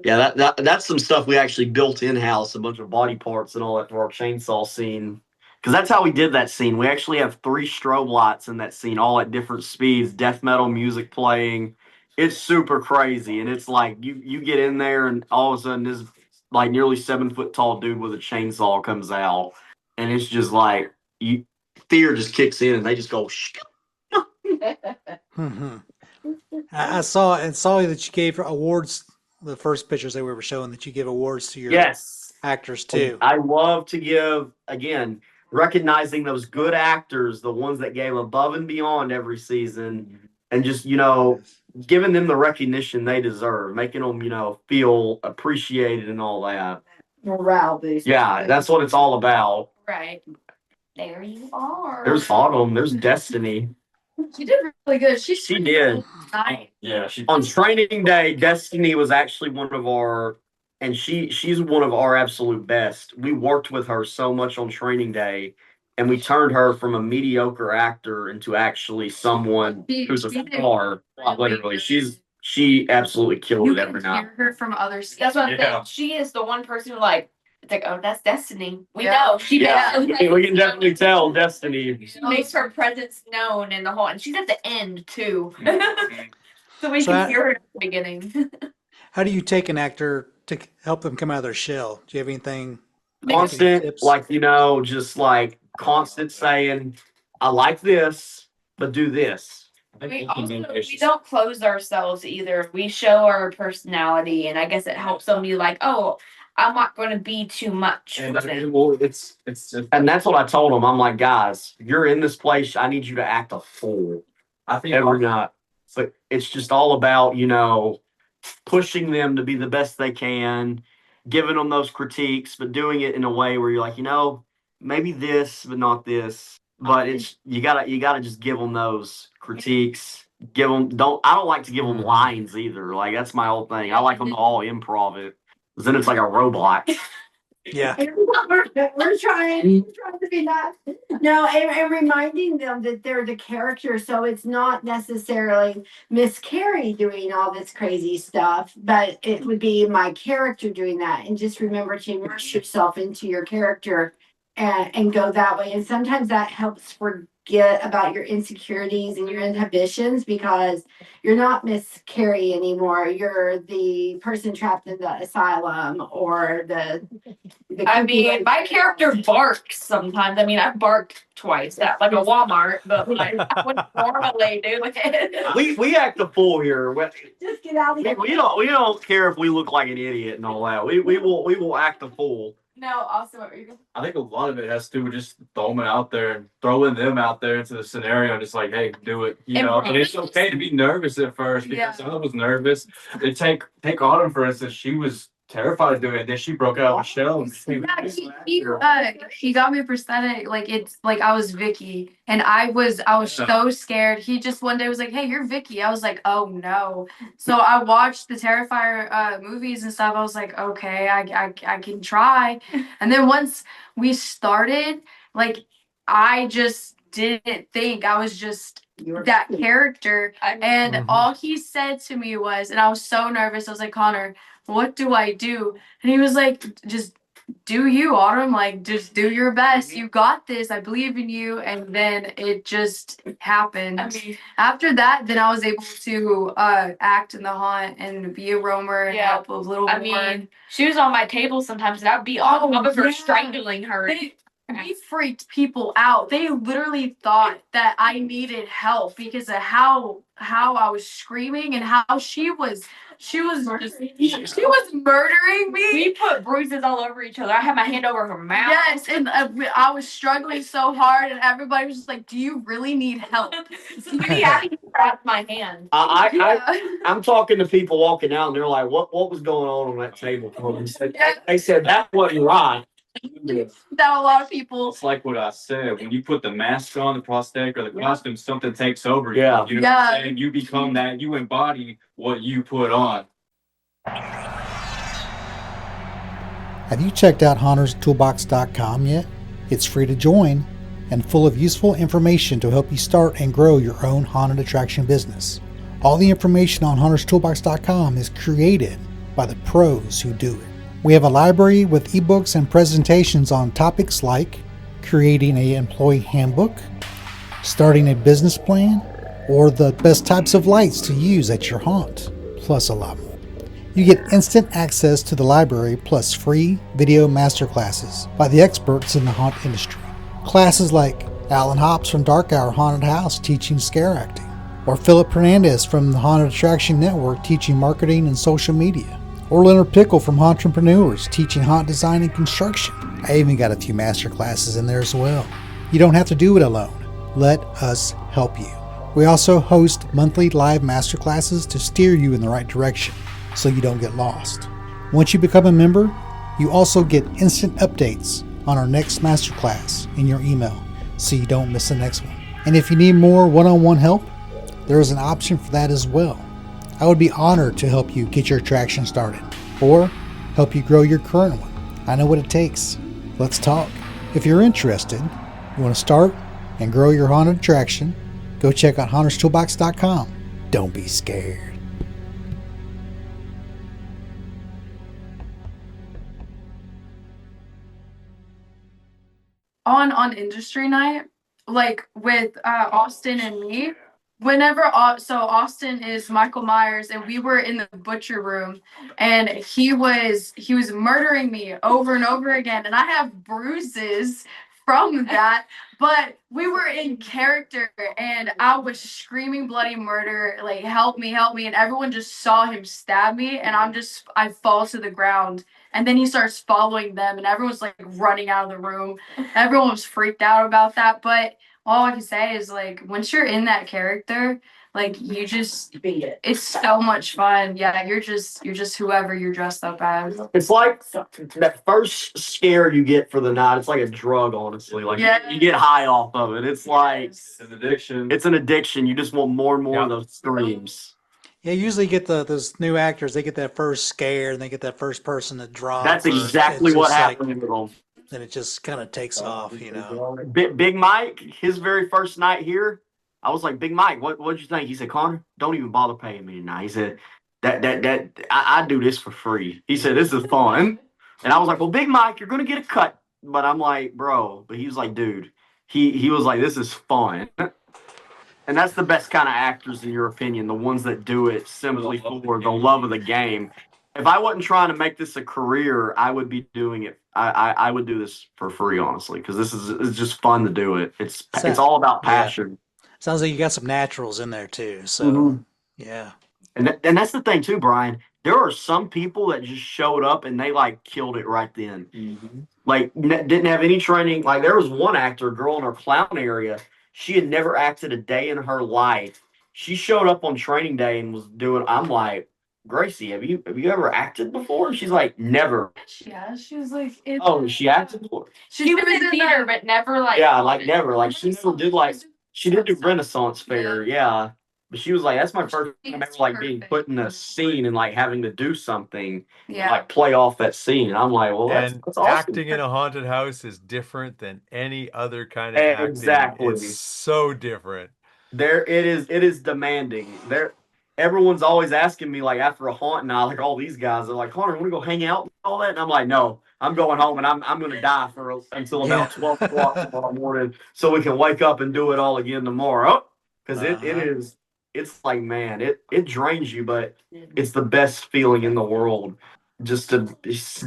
Yeah, that's some stuff we actually built in-house, a bunch of body parts and all that for our chainsaw scene. Because that's how we did that scene. We actually have 3 strobe lights in that scene, all at different speeds, death metal music playing. It's super crazy. And it's like you get in there and all of a sudden this like nearly 7-foot tall dude with a chainsaw comes out. And it's just like fear just kicks in and they just go I saw that you gave awards. The first pictures they were showing that you give awards to your actors too. I love to give, again, recognizing those good actors, the ones that gave above and beyond every season, and just giving them the recognition they deserve, making them, feel appreciated and all that. Morale boost. Yeah, that's what it's all about. Right. There you are. There's Autumn. There's Destiny. She did really good. She did. Nice. Yeah, she On training day, Destiny was actually one of our, and she's one of our absolute best. We worked with her so much on training day, and we turned her from a mediocre actor into actually someone who's a star. Literally, she absolutely killed You it can every hear night. her from other That's what I'm Yeah. saying. She is the one person who it's like, oh, that's Destiny. We Yeah. know. She Yeah, makes, we can definitely tell Destiny. she makes her presence known in the whole, and she's at the end too. So we So can hear her at the beginning. How do you take an actor to help them come out of their shell? Do you have anything? Constant, tips? just like constant saying, I like this, but do this. We don't close ourselves either. We show our personality, and I guess it helps them be like, oh, I'm not going to be too much. And with it. well, it's just, And that's what I told them. I'm like, guys, you're in this place. I need you to act a fool I think every night. But it's just all about, pushing them to be the best they can, giving them those critiques, but doing it in a way where you're like, maybe this, but not this. But it's you gotta just give them those critiques. I don't like to give them lines either. Like that's my whole thing. I like them to all improv it. 'Cause then it's like a robot. Yeah. We're trying to be that. No, and reminding them that they're the character, so it's not necessarily Miss Carrie doing all this crazy stuff, but it would be my character doing that. And just remember to immerse yourself into your character and go that way. And sometimes that helps forget about your insecurities and your inhibitions because you're not Miss Carrie anymore. You're the person trapped in the asylum or the I mean, my character barks sometimes. I mean, I've barked twice at like a Walmart, but like I wouldn't normally do it. We act a fool here. Just get out of here. We don't care if we look like an idiot and all that. We will act a fool. No, also what were you going I think a lot of it has to do with just throwing them out there and throwing them out there into the scenario and just like, hey, do it. And it's okay to be nervous at first because I was nervous. They take Autumn, for instance, she was terrified of doing it. Then she broke out of her shell. And he got me a prosthetic. Like it's like I was Vicky, and I was so scared. He just one day was like, "Hey, you're Vicky." I was like, "Oh no!" So I watched the Terrifier movies and stuff. I was like, "Okay, I can try." And then once we started, like I just didn't think I was just that character. And all he said to me was, and I was so nervous. I was like, "Connor, what do I do?" And he was like, just do you, Autumn. Like, just do your best. You got this. I believe in you. And then it just happened. I mean, after that, then I was able to act in the haunt and be a roamer and help a little more. I mean, she was on my table sometimes, and I'd be on top of her, strangling her. We freaked people out. They literally thought that I needed help because of how I was screaming and how she was murdering me. We put bruises all over each other. I had my hand over her mouth. Yes, and I was struggling so hard, and everybody was just like, "Do you really need help?" Maybe I grabbed my hand. I'm talking to people walking out, and they're like, "What was going on that table?" They said that wasn't right. That a lot of people. It's like what I said. When you put the mask on, the prosthetic or the costume, something takes over you. Yeah. You know what I'm saying? You become that. You embody what you put on. Have you checked out HauntersToolbox.com yet? It's free to join and full of useful information to help you start and grow your own haunted attraction business. All the information on HauntersToolbox.com is created by the pros who do it. We have a library with ebooks and presentations on topics like creating an employee handbook, starting a business plan, or the best types of lights to use at your haunt, plus a lot more. You get instant access to the library plus free video masterclasses by the experts in the haunt industry. Classes like Alan Hops from Dark Hour Haunted House teaching scare acting, or Philip Hernandez from the Haunted Attraction Network teaching marketing and social media, or Leonard Pickle from Hauntpreneurs teaching haunt design and construction. I even got a few master classes in there as well. You don't have to do it alone. Let us help you. We also host monthly live masterclasses to steer you in the right direction so you don't get lost. Once you become a member, you also get instant updates on our next masterclass in your email so you don't miss the next one. And if you need more one-on-one help, there is an option for that as well. I would be honored to help you get your attraction started or help you grow your current one. I know what it takes. Let's talk. If you're interested, you want to start and grow your haunted attraction, go check out HauntersToolbox.com. Don't be scared. On industry night, like with Austin and me, so Austin is Michael Myers, and we were in the butcher room, and he was murdering me over and over again, and I have bruises from that, but we were in character, and I was screaming bloody murder, like help me, and everyone just saw him stab me, and I fall to the ground. And then he starts following them, and everyone's like running out of the room. Everyone was freaked out about that. But all I can say is, like, once you're in that character, like, you just be it. It's so much fun. Yeah, you're just whoever you're dressed up as. It's like that first scare you get for the night. It's like a drug, honestly. Like you get high off of it. It's like It's an addiction. it's an addiction. You just want more and more of those screams. Yeah, usually get those new actors, they get that first scare and they get that first person to drop. That's exactly what happened with them. Then it just kind of takes off, you know. Big Mike, his very first night here, I was like, Big Mike, what'd you think? He said, Conner, don't even bother paying me tonight. He said, I do this for free. He said, this is fun. And I was like, well, Big Mike, you're gonna get a cut. But I'm like, bro. But he was like, dude, he was like, this is fun. And that's the best kind of actors, in your opinion, the ones that do it simply for the love of the game. If I wasn't trying to make this a career, I would be doing it. I would do this for free, honestly, because it's just fun to do it. It's all about passion. Yeah. Sounds like you got some naturals in there too. So yeah. And that's the thing too, Brian. There are some people that just showed up and they like killed it right then. Mm-hmm. Like didn't have any training. Like there was one actor, girl in our clown area. She had never acted a day in her life. She showed up on training day and was doing. I'm like, Gracie, have you ever acted before? She's like, never. Yeah, she was like, she acted before. She was in theater, but never like. Yeah, like never. Like she never did like. She did do Renaissance Fair, yeah. But she was like, that's my first time ever like being put in a scene and like having to do something, like play off that scene. I'm like, well, that's awesome. Acting in a haunted house is different than any other kind of acting. Exactly. It's so different. It is demanding. Everyone's always asking me like after a haunt night, like all these guys are like, Conner, want to go hang out and all that? And I'm like, no, I'm going home and I'm going to die until about 12 o'clock tomorrow morning so we can wake up and do it all again tomorrow. Because it's like, man, it drains you, but it's the best feeling in the world just to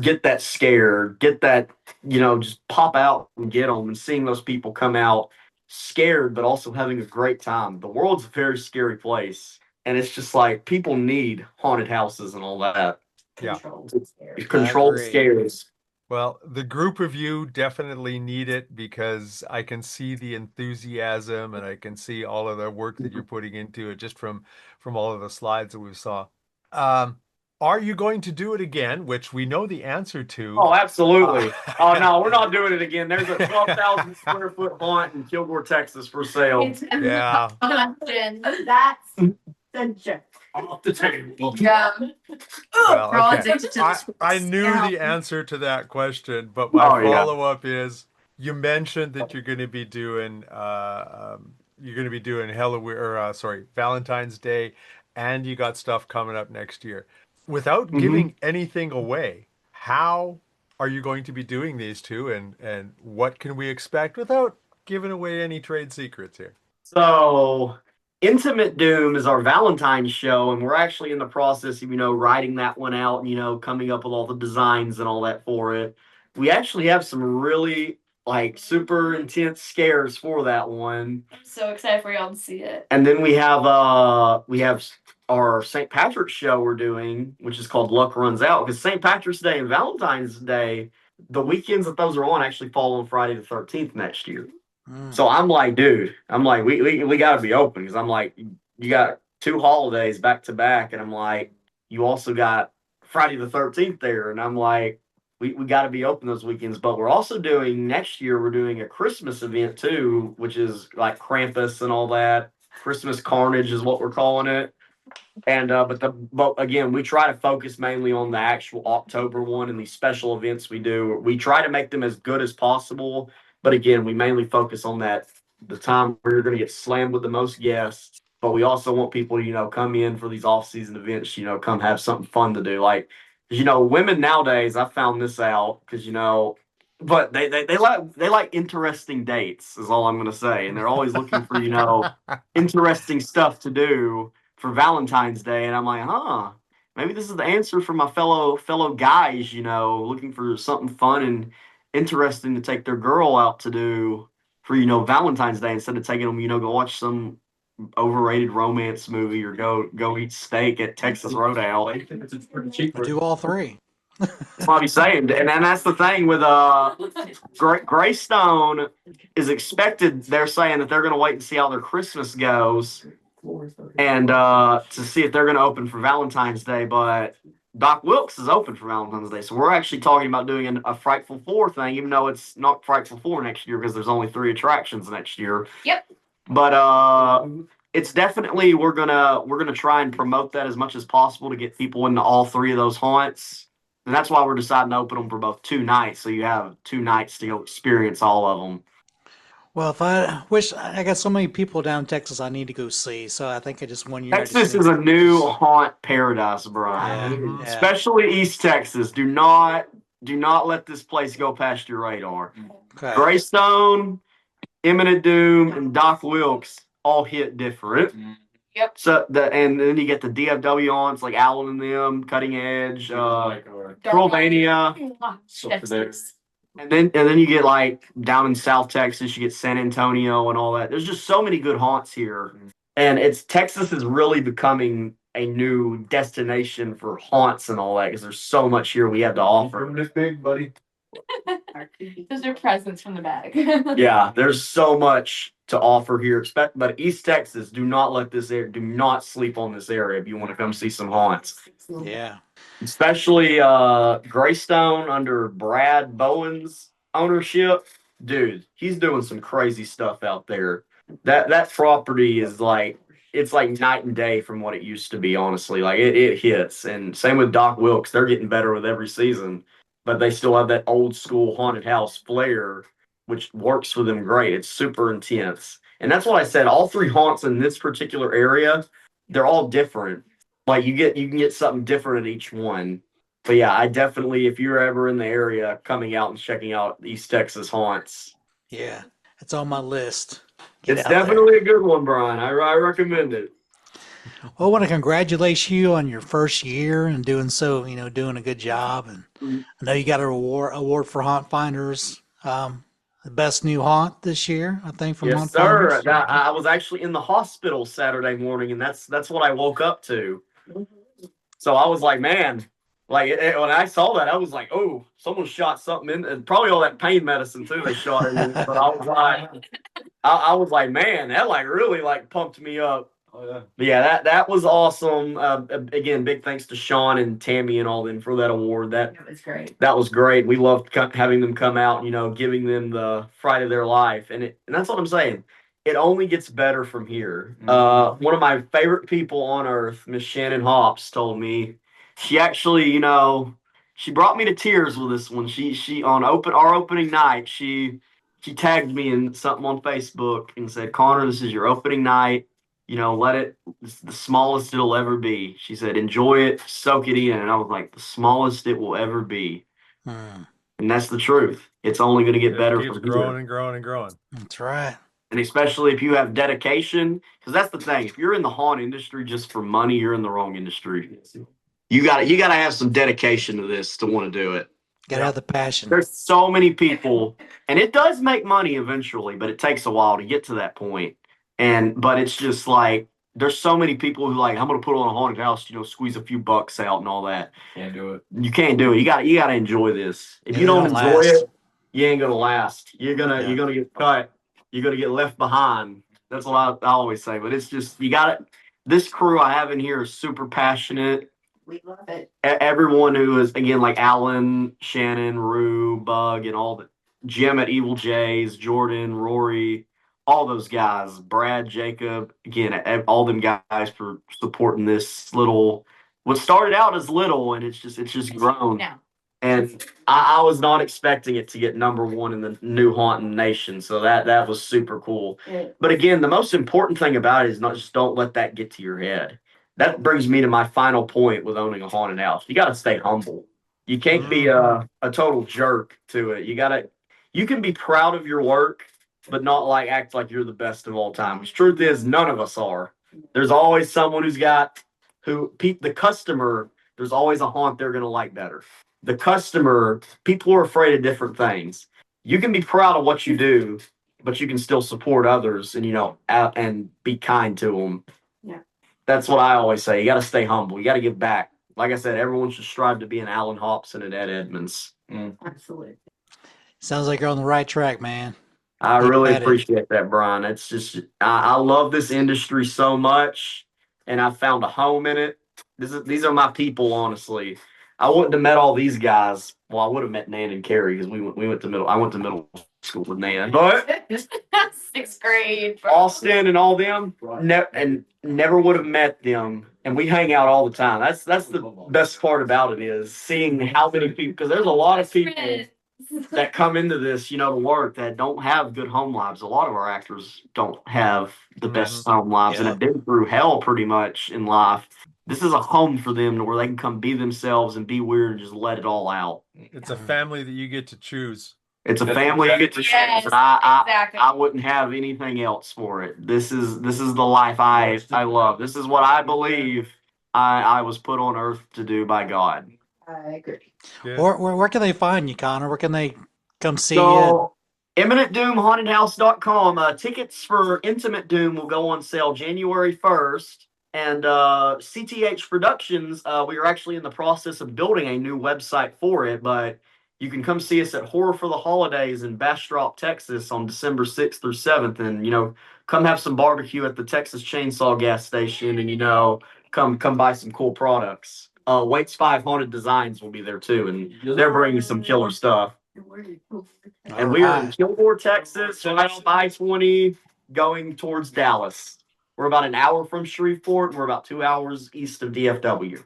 get that scare, get that, just pop out and get them, and seeing those people come out scared, but also having a great time. The world's a very scary place, and it's just like people need haunted houses and all that. Controlled scares. Well, the group of you definitely need it because I can see the enthusiasm and I can see all of the work that you're putting into it just from all of the slides that we saw. Are you going to do it again? Which we know the answer to. Oh, absolutely. Oh, no, we're not doing it again. There's a 12,000 square foot haunt in Kilgore, Texas for sale. Yeah. That's the joke. Off the table. Yeah. Well, okay. I knew the answer to that question, but my follow-up is: you mentioned that you're going to be doing Valentine's Day, and you got stuff coming up next year. Without giving anything away, how are you going to be doing these two, and what can we expect without giving away any trade secrets here? So, Intimate Doom is our Valentine's show, and we're actually in the process of, writing that one out, coming up with all the designs and all that for it. We actually have some really, super intense scares for that one. I'm so excited for y'all to see it. And then we have our St. Patrick's show we're doing, which is called Luck Runs Out, because St. Patrick's Day and Valentine's Day, the weekends that those are on actually fall on Friday the 13th next year. So I'm like, dude, I'm like, we got to be open because I'm like, you got 2 holidays back to back, and I'm like, you also got Friday the 13th there, and I'm like, we got to be open those weekends. But we're also doing next year, we're doing a Christmas event too, which is like Krampus and all that. Christmas Carnage is what we're calling it. And but again, we try to focus mainly on the actual October one and these special events we do. We try to make them as good as possible, but again, we mainly focus on that the time where you're going to get slammed with the most guests. But we also want people to come in for these off season events. Come have something fun to do. Like, women nowadays, I found this out because but they like interesting dates is all I'm going to say, and they're always looking for interesting stuff to do for Valentine's Day, and I'm like, maybe this is the answer for my fellow guys, looking for something fun and interesting to take their girl out to do for Valentine's Day instead of taking them, go watch some overrated romance movie or go eat steak at Texas Roadhouse. It's pretty cheap. Do all three. That's what he's saying, and that's the thing with Greystone is expected. They're saying that they're going to wait and see how their Christmas goes, and to see if they're going to open for Valentine's Day. But Doc Wilkes is open for Valentine's Day, so we're actually talking about doing a Frightful 4 thing, even though it's not Frightful 4 next year because there's only 3 attractions next year. Yep. But it's definitely we're gonna try and promote that as much as possible to get people into all 3 of those haunts. And that's why we're deciding to open them for both 2 nights, so you have 2 nights to go experience all of them. Well, I got so many people down in Texas I need to go see, so I think I just one year. Texas is a new haunt paradise, Brian. Yeah. Especially East Texas. Do not let this place go past your radar. Okay. Greystone, Imminent Doom, and Doc Wilkes all hit different. Yep. So and then you get the DFW haunts like Allen and them, Cutting Edge, Pearlvania. Texas. And then you get like down in South Texas, you get San Antonio and all that. There's just so many good haunts here. And Texas is really becoming a new destination for haunts and all that because there's so much here we have to offer. From this big, buddy. Those are presents from the bag. Yeah, there's so much to offer here. But East Texas, do not sleep on this area if you want to come see some haunts. Yeah. Especially Greystone under Brad Bowen's ownership. Dude, he's doing some crazy stuff out there. That property is it's like night and day from what it used to be, honestly. Like it hits. And same with Doc Wilkes. They're getting better with every season. But they still have that old school haunted house flair, which works for them great. It's super intense. And that's what I said. All 3 haunts in this particular area, they're all different. Like you can get something different at each one. But yeah, I definitely, if you're ever in the area, coming out and checking out East Texas haunts. Yeah, it's on my list. It's definitely a good one, Brian. I recommend it. Well, I want to congratulate you on your first year and doing a good job. And I know you got an award for Haunt Finders, the best new haunt this year, I think, from Haunt Finders. Yes, sir. I was actually in the hospital Saturday morning, and that's what I woke up to. So I was like, man, when I saw that, I was like, oh, someone shot something in, and probably all that pain medicine too. They shot it in, but I was like, man, that really pumped me up. Oh yeah. But yeah, that was awesome. Again, big thanks to Sean and Tammy and all them for that award. That was great. That was great. We loved having them come out, giving them the fright of their life. And that's what I'm saying. It only gets better from here. One of my favorite people on earth, Miss Shannon Hops, told me she actually, she brought me to tears with this one. She on our opening night, she tagged me in something on Facebook and said, Conner, this is your opening night. It's the smallest it'll ever be. She said, enjoy it, soak it in. And I was like, the smallest it will ever be. And that's the truth. It's only going to get better Keeps from growing here. and growing and growing. That's right. And especially if you have dedication, because that's the thing. If you're in the haunt industry just for money, you're in the wrong industry. You got to have some dedication to this to want to do it. Got to have the passion. There's so many people, and it does make money eventually, but it takes a while to get to that point. But it's just there's so many people who I'm going to put on a haunted house, squeeze a few bucks out and all that. Can't do it. You can't do it. You got to enjoy this. If you don't enjoy it, you ain't going to last. You're going to get cut. you're gonna get left behind. That's what I always say. But it's just you got to This crew I have in here is super passionate. We love it. Everyone who is, again, like Alan, Shannon, Rue, Bug, and all the Jim at Evil Jays, Jordan, Rory, all those guys, Brad, Jacob, again, all them guys for supporting this little. What started out as little, and it's just grown. Now. And I was not expecting it to get #1 in the new Haunting Nation, so that was super cool. But again, the most important thing about it is not just don't let that get to your head. That brings me to my final point with owning a haunted house. You got to stay humble. You can't be a total jerk to it. You can be proud of your work, but not like act like you're the best of all time. The truth is, none of us are. There's always someone the customer, there's always a haunt they're going to like better. The customer, people are afraid of different things. You can be proud of what you do, but you can still support others and, and be kind to them. Yeah. That's what I always say. You got to stay humble. You got to give back. Like I said, everyone should strive to be an Alan Hobson and Ed Edmonds. Absolutely. Sounds like you're on the right track, man. I Keep really at it. appreciate that, Brian. It's just, I love this industry so much, and I found a home in it. These are my people, honestly. I wouldn't have met all these guys. Well, I would have met Nan and Carrie because I went to middle school with Nan. But 6th grade. Bro. Austin and all them, never would have met them. And we hang out all the time. That's the best part about it is seeing how many people, because there's a lot of people that come into this, to work that don't have good home lives. A lot of our actors don't have the best home lives and have been through hell pretty much in life. This is a home for them to where they can come be themselves and be weird and just let it all out. It's a family that you get to choose. It's a family you get to choose. Yes, And I exactly. wouldn't have anything else for it. This is the life I love. This is what I believe I was put on earth to do by God. I agree. Good. Where can they find you, Connor? Where can they come see you? So, Imminent Doom Haunted House.com. Tickets for Intimate Doom will go on sale January 1st. And CTH Productions, we are actually in the process of building a new website for it, but you can come see us at Horror for the Holidays in Bastrop, Texas on December 6th through 7th. And, come have some barbecue at the Texas Chainsaw gas station and, come buy some cool products. Waits 5 Haunted Designs will be there too, and they're bringing some killer stuff. And we are in Kilgore, Texas, right on I-20 going towards Dallas. We're about an hour from Shreveport. We're about 2 hours east of DFW.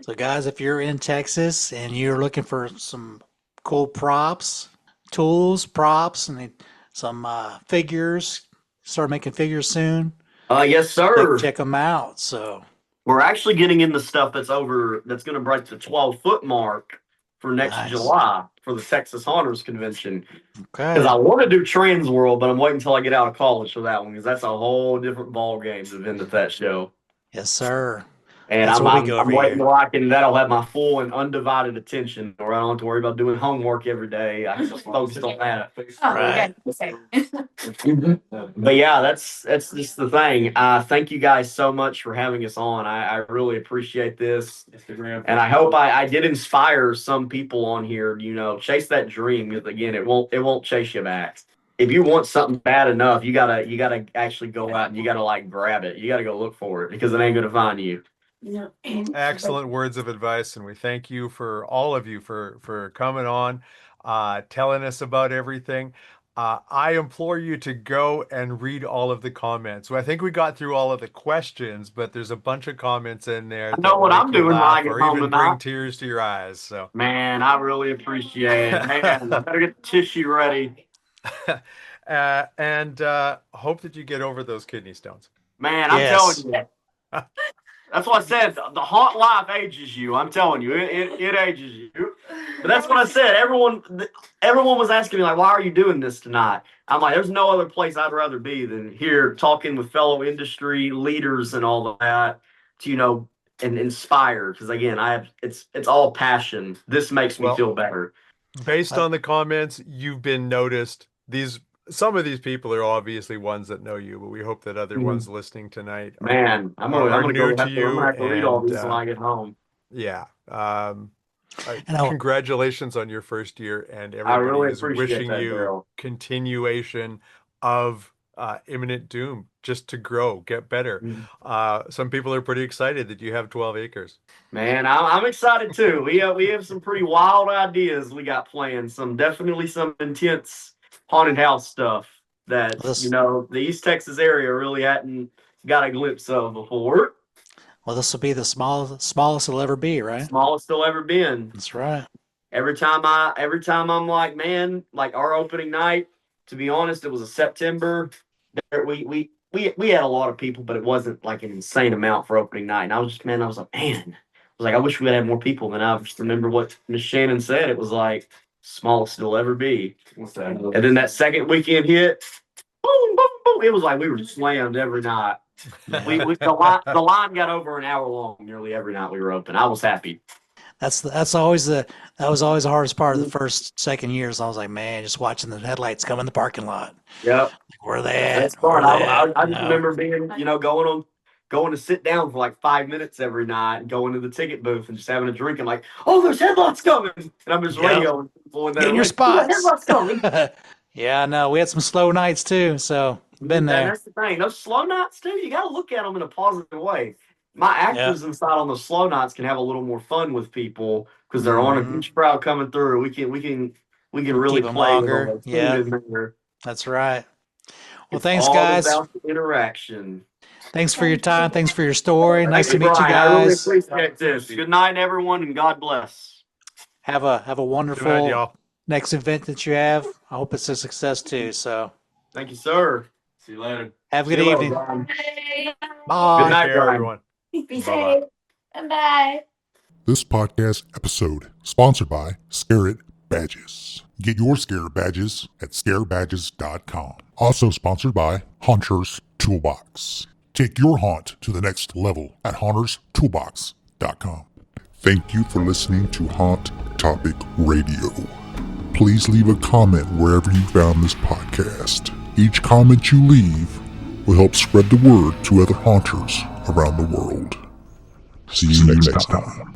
So, guys, if you're in Texas and you're looking for some cool props, and some figures, start making figures soon. Yes, sir. Check them out. So we're actually getting into stuff that's going to break the 12-foot mark for next July for the Texas Haunters Convention. Okay. Because I want to do TransWorld, but I'm waiting until I get out of college for that one because that's a whole different ball game to vend at that show. Yes, sir. And That's I'm waiting here. till that'll have my full and undivided attention, or I don't have to worry about doing homework every day. I can just focus on that. Right. But yeah, that's just the thing. Thank you guys so much for having us on. I really appreciate this. And I hope I did inspire some people on here, chase that dream, because again, it won't chase you back. If you want something bad enough, you gotta actually go out and you gotta grab it. You gotta go look for it because it ain't gonna find you. Excellent words of advice, and we thank you for all of you for coming on, telling us about everything. I implore you to go and read all of the comments. So I think we got through all of the questions, but there's a bunch of comments in there. I know what I'm doing when I get or home even tonight. bring tears to your eyes. So man, I really appreciate it. Man, I better get the tissue ready. and hope that you get over those kidney stones. Man, I'm telling you. That's what I said. The haunt life ages you. I'm telling you, it ages you. But that's what I said. Everyone was asking me why are you doing this tonight? I'm like, there's no other place I'd rather be than here talking with fellow industry leaders and all of that to and inspire. Because again, it's all passion. This makes me feel better. Based on the comments, you've been noticed. Some of these people are obviously ones that know you, but we hope that other ones listening tonight I'm gonna new have to you. to read all these when I get home. Yeah. And I, Congratulations on your first year, and I everybody really is appreciate wishing that, you Daryl. continuation of Imminent Doom, just to grow, get better. Some people are pretty excited that you have 12 acres. Man, I'm excited too. We have some pretty wild ideas we got planned. Definitely some intense haunted house stuff that This- the East Texas area really hadn't got a glimpse of before. well, this will be the smallest it'll ever be, right? Smallest they'll ever been. That's right. Every time I'm like, man, like our opening night. To be honest, it was a September. We had a lot of people, but it wasn't like an insane amount for opening night. And I was like, man, I wish we had more people. And I just remember what Miss Shannon said. It was like smallest it'll ever be. And then that second weekend hit, boom, boom, boom. It was like we were slammed every night. The line got over an hour long nearly every night we were open. I was happy. That was always the hardest part of the first, second years. I was like, man, just watching the headlights come in the parking lot. Yep. Like, where are they at? That's Where fun. are they at? I just remember being, going to sit down for like 5 minutes every night and going to the ticket booth and just having a drink and like, oh, there's headlights coming. And I'm just radioing people in there. Get in your like, "Oh, spots." headlights coming. Yeah, no, we had some slow nights too, so been And there. that's the thing. Those slow nights, too, you got to look at them in a positive way. My actors inside on those slow nights can have a little more fun with people because they're on a huge crowd coming through. We can really Keep 'em play longer. with them. Yeah. That's right. Well, It's thanks, all guys. about the interaction. Thanks for your time. Thanks for your story. Nice to Thank you, meet you Brian. I really guys. appreciate this. Good night, everyone, and God bless. Have a Good night, wonderful y'all. next event that you have. I hope it's a success too. So Thank you, sir. See you later. have a See good you later, evening. Brian. Bye. Good night, Take care, Brian. everyone. Be Bye-bye. safe. Bye. This podcast episode sponsored by Scarlet Badges. Get your Scarlet Badges at scarebadges.com. Also sponsored by Haunter's Toolbox. Take your haunt to the next level at haunterstoolbox.com. Thank you for listening to Haunt Topic Radio. Please leave a comment wherever you found this podcast. Each comment you leave will help spread the word to other haunters around the world. See you next time.